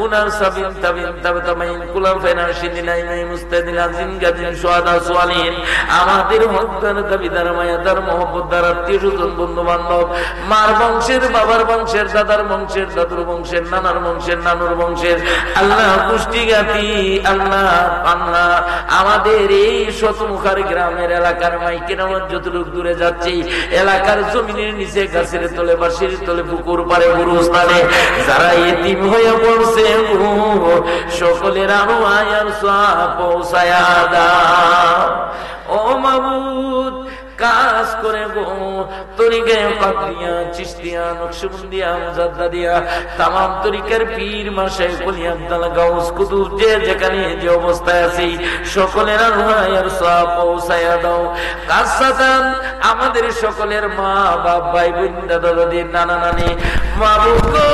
উনার সাবিন তাবিন তাবাতামাইন কুলাফায়ে রাশিদিন আইমাই মুস্তাদিন আজিম গাদিন শুহাদা সালিহিন, আমাদের হকদার দাবিদার মায়াদার মহব্বতদার আত্মীয় স্বজন বন্ধু বান্ধব, মার বংশের, বাবার বংশের, দাদার বংশের, দাদুর বংশের, নানার বংশের, নানুর বংশের, আল্লাহ পুষ্টিগাতি আল্লাহ আল্লাহ আমাদের এই শতমুখার গ্রামের এলাকার মাইকের আমার যতটুকু দূরে যাচ্ছি, এলাকার জমিনের নিচে গাছের তলে বাঁশের তলে পুকুর পাড়ে গুরুস্থানে যারা এতিম হয়ে পড়ছে সকলের আনোয়ার সওয়াব পৌঁছায়া দাও ও মাবুদ। কাজ করে গো তরিকায়ে কাদরিয়া, চিশতিয়া, নকশবন্দিয়া, মুজাদ্দাদিয়া, তামাম তরিকার পীর মাশায়েখ ওলি আব্দুল গাউস কুতুব যে যেখানে যে অবস্থায় আছে সকলের আনোয়ার সওয়াব পৌঁছায়া দাও। কাসাতান আমাদের সকলের মা বাপ, ভাই বোন, দাদা দাদি, নানা নানি, মাবুদ গো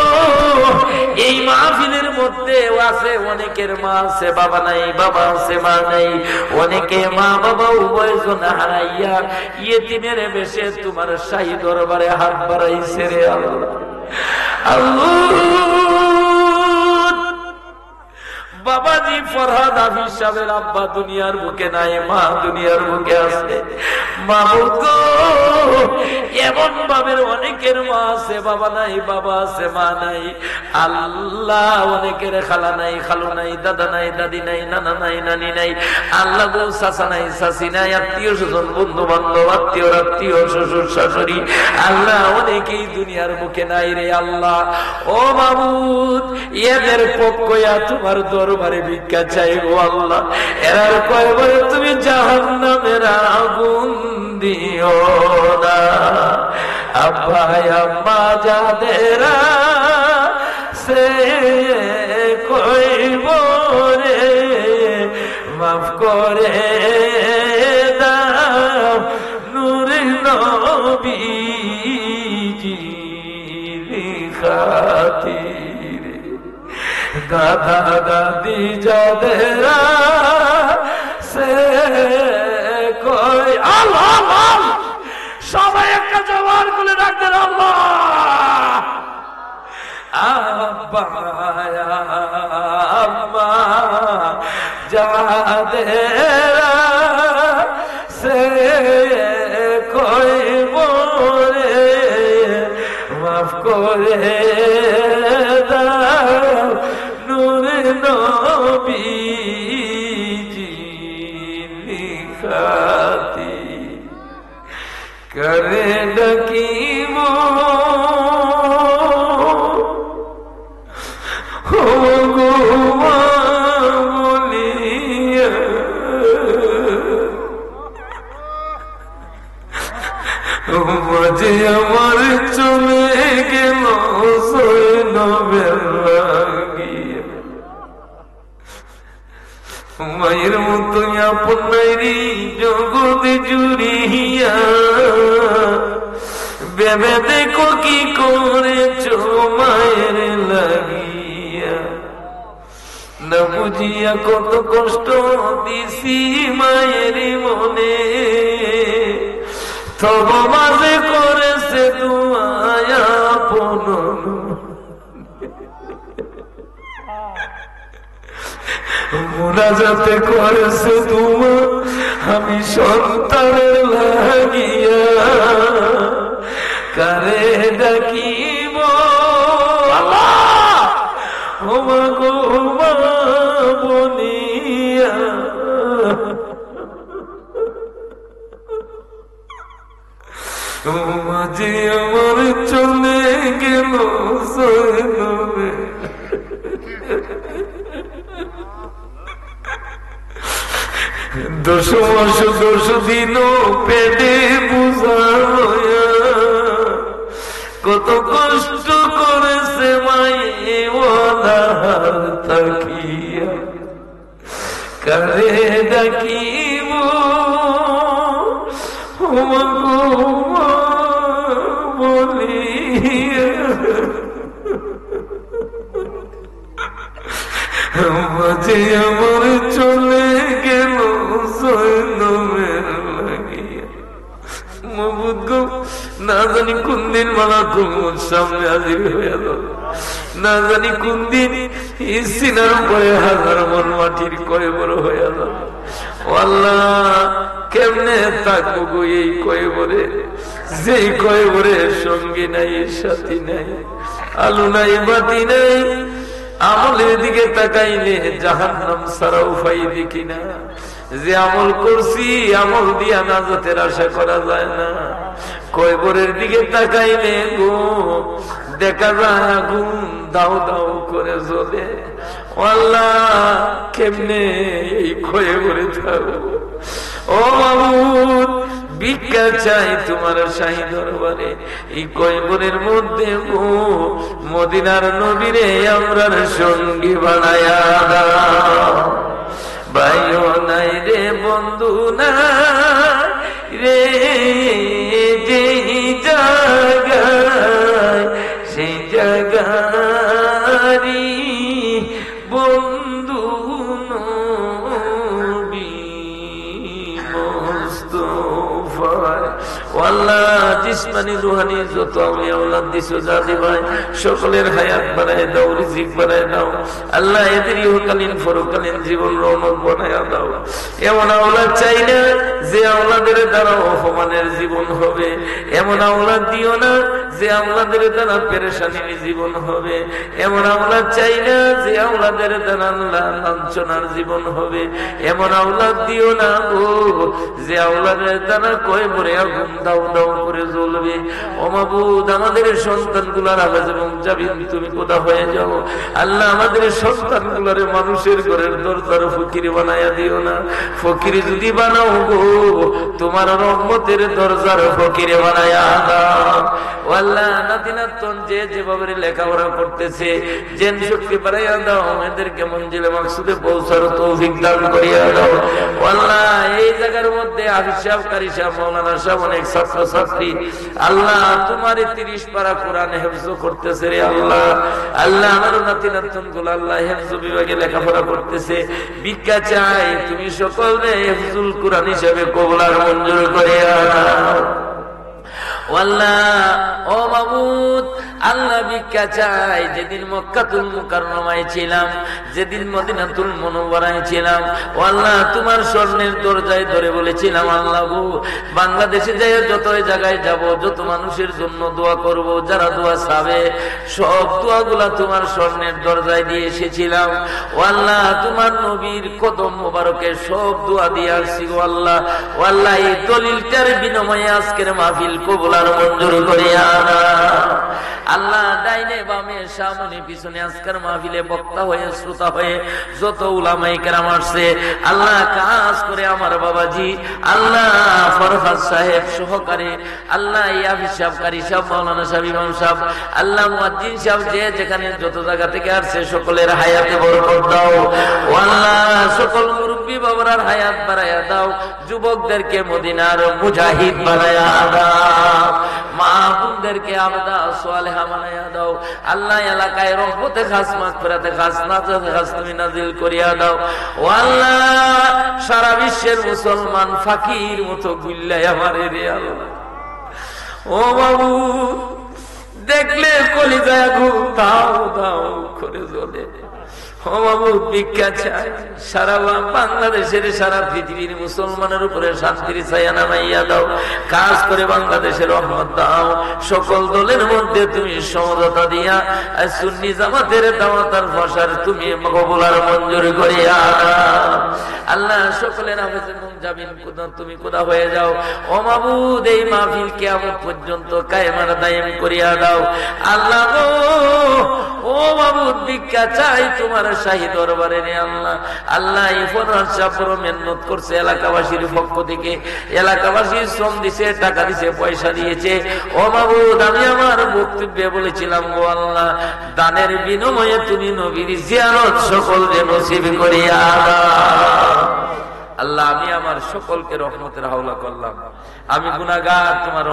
এই মাহফিলের মধ্যে আছে অনেকের মা আছে বাবা নাই, বাবা আছে মা নাই, অনেকে মা বাবা উভয়জন হারাইয়া ইয়েতিমের বেশে তোমার শাহী দরবারে হাত বাড়াইছে রে আল্লাহ। বাবাজি ফরহাদ হাফিজ সাহেবের আব্বা দুনিয়ার বুকে নাই, মা দুনিয়ার বুকে আছে। মাবুদ গো এমন ভাবে অনেকের মা আছে বাবা নাই, বাবা আছে মা নাই আল্লাহ, অনেকের খালা নাই, খালু নাই, দাদা নাই, দাদি নাই, নানা নাই, নানি নাই আল্লাহ গো, চাচা নাই, চাচি নাই, আত্মীয় স্বজন, বন্ধু বান্ধব, আত্মীয় আত্মীয়, শ্বশুর শাশুড়ি আল্লাহ অনেকেই দুনিয়ার বুকে নাই রে আল্লাহ। ও মাবুদ এদের পক্ষয়া তোমার দরবারে ভিক্ষা চাইবো আল্লাহ, এরার কয়বারে তুমি জাহান্নামের আগুন দিও না। আব্বা আম্মা যাদেরা সে কইব রে মাফ করে দাও নূরে নবীজি খাতিরে। দাদা দাদি যাদেরা সে কই আল্লাহ, সবাই একটা জবান খুলে রাখতেন আল্লাহ। আব্বা আম্মা যাদেরা সে কইব রে মাফ করে দাও নূরে নবীজি খাতি করে ডাকিব মাঝে আমার চলে গেল মায়ের মতো আপন নাইরি জগতে জুড়িয়া ভেবে দেখো কি করেছ মায়ের লাগিয়া, না বুঝিয়া কত কষ্ট দিছি মায়ের মনে, তব মাঝে করেছে তোমায় আপন মুনাজাতে করেছে তোমা আমি সন্তানের লাগিয়া, কারে ডাকিব আল্লাহ ও মা গো মা বনিয়া। মাঝে আমার চলে গেল সৈনবে। দশ মাস 10 দিন পেটে বোঝা হইয়া কত কষ্ট করেছে মায়ে ওনার তাকিয়া কারে ডাকিব বলিয়া মাঝে আমার চলে গেল সৈন্যের লাগিয়া। মাবুদ গো, না জানি কোন দিন মালাকুল মউত সামনে হাজির হইয়া যাবে, না জানি কোন দিন সিনার উপরে 1000 মণ মাটির কয়বর হইয়া যাবে। আল্লাহ, কেমনে থাকবো গো এই কয়বরে, যেই কয়বরে সঙ্গী নাই, সাথী নাই, আলু নাই, বাতি নাই। আমলের দিকে তাকাইলে জাহান্নাম ছাড়া উপায় দেখি না। যে আমল করছি আমল দিয়া নাজাতের আশা করা যায় না। কয়বরের দিকে তাকাইলে গো দেখা যায় আগুন দাও দাও করে জ্বলে। আল্লাহ, কেমনে এই কয়বরে থাকবো? ও মাবুদ, ভিক্ষা চাই তোমার শাহী দরবারে। এই কয়বরের মধ্যে মদিনার নবীরে আমরার সঙ্গী বানায়া দাও। ভাইও নাই রে, বন্ধু নাই রে, যেই জায়গায় সেই জায়গারি বন্ধু নবী মুস্তাফা। আল্লাহ, জিসমানি রুহানি যত আউলিয়া আওলাদ দিছো যা দিবাই, সকলের হায়াত বাড়ায় দাও, রিজিক বাড়ায় দাও। আল্লাহ, এদের ইহকালীন পরকালীন জীবন রৌনক বানায়া দাও। এমন আওলাদ চাই না যে আওলাদের দ্বারা অপমানের জীবন হবে। এমন আওলাদ দিও না যে আওলাদের দ্বারা পেরেশানির জীবন হবে। এমন আওলাদ চাই না যে আওলাদের দ্বারা লাঞ্ছনার জীবন হবে। এমন আওলাদ দিও না গো যে আওলাদের দ্বারা কয়বরে আগুন দাও দাও করে জ্বলবে। ও মাবুদ, আমাদের সন্তানগুলার আওয়াজ এবং জাবিন তুমি কোথা হয়ে যাও। আল্লাহ, আমাদের সন্তানগুলারে মানুষের ঘরের দরজার ফকির বানায়া দিও না। ফকির যদি বানাও গো, তোমার রহমতের দরজার ফকির বানায়া দাও। আল্লাহ, নাতি নাতন যে যেভাবে লেখাপড়া করতেছে জেন শক্তি বাড়াইয়া দাও। এদেরকে মঞ্জিলে মাকসুদে পৌঁছার তৌফিক দান করিয়া দাও। আল্লাহ, এই জায়গার মধ্যে হাফিজ সাহেব, কারি সাহেব, মাওলানা সাহেব, অনেক ছাত্র ছাত্রী আল্লাহ তোমার 30 পারা কোরআন হেফজ করতেছে রে আল্লাহ। আল্লাহ, আমার নাতি নাতন গুলো আল্লাহ হেফজ বিভাগে লেখাপড়া করতেছে। ভিক্ষা চাই তুমি সকলে হেফজুল কোরআন হিসেবে কবুল আর মঞ্জুর করিয়া দাও। আল্লাহ, ও মাবুদ, আল্লাহ ভিক্ষা চাই যেদিন মক্কাতুল মুকাররমায় ছিলাম, যেদিন মদিনাতুল মুনাওয়ারায় ছিলাম, ও আল্লাহ তোমার স্বর্ণের দরজায় ধরে বলেছিলাম আল্লাহ গো, বাংলাদেশে যাই যত জায়গায় যাব, যত মানুষের জন্য দোয়া করব, যারা দোয়া চাবে সব দোয়াগুলা তোমার স্বর্ণের দরজায় দিয়ে এসেছিলাম। ও আল্লাহ, তোমার নবীর কদম মোবারকে সব দোয়া দিয়ে আসছি গো আল্লাহ। ও আল্লাহ, এই দলিলটার বিনিময়ে আজকের মাহফিল কবুল আর মঞ্জুর করিয়া দাও। আল্লাহ, ডাইনে বামে সামনে পিছনে আজকের মাহফিলে বক্তা হয়ে শ্রোতা হয়ে যত উলামায়ে কেরাম আসছে আল্লাহ, কাজ করে আমার বাবাজি আল্লাহ ফরহাদ সাহেব সহকারে আল্লাহ, ইয়াফি সাহেব, কারি সাহেব, মাওলানা সাহেব, ইমাম সাহেব, আল্লাহ মুয়াজ্জিন সাহেব, যে যেখানে যত জায়গা থেকে আসছে সকলের হায়াতে বরকত দাও। ও আল্লাহ, সকল মুরব্বী বাবার হায়াত বাড়ায়া দাও। যুবকদেরকে মদিনার মুজাহিদ বানায়া দাও। মা বোনদেরকে আবদা সালেহা বানায়া দাও। আল্লাহ, এলাকায় রহমতে খাস, মাগফিরাতে খাস, নাজাতে খাস তুমি নাজিল করিয়া দাও। ও আল্লাহ, সারা বিশ্বের মুসলমান ফাকির মতো গুল্লাই আমার রে আল্লাহ। ও বাবু, দেখলে কলিজায় আগুন দাও দাও করে জ্বলে। ও বাবু ভিক্ষা চাই, সারা বাংলাদেশের সারা পৃথিবীর মুসলমানের উপরে শান্তির ছায়া নামাইয়া দাও, কাজ করে বাংলাদেশের রহমত দাও, সকল দলের মধ্যে তুমি সমঝোতা দিয়া সুন্নি জামাতের দাওয়াত আর প্রসার তুমি কবুল আর মঞ্জুর করিয়া আল্লাহ সকলের হাফেজে মুনজামিন তুমি খোদা হয়ে যাও। ও মাবুদ এই মাহফিল কিয়ামত পর্যন্ত কায়েম আর দায়েম করিয়া দাও আল্লাহ গো। ও মাবুদ ভিক্ষা চাই তোমার শাহী দরবারে রে আল্লাহ। আল্লাহ এই ফরহাদ সাহেব বড় মেহনত করছে এলাকাবাসীর পক্ষ থেকে, এলাকাবাসী শ্রম দিছে, টাকা দিছে, পয়সা দিয়েছে। ও মাবুদ আমি আমার বক্তব্যে বলেছিলাম গো আল্লাহ দানের বিনিময়ে তুমি নবীর জিয়ারত সকলকে নসিব করিয়া দাও আল্লাহ। আমি আমার সকলকে রহমতের হাওলা করলাম, আমি গুনাহগার, তোমার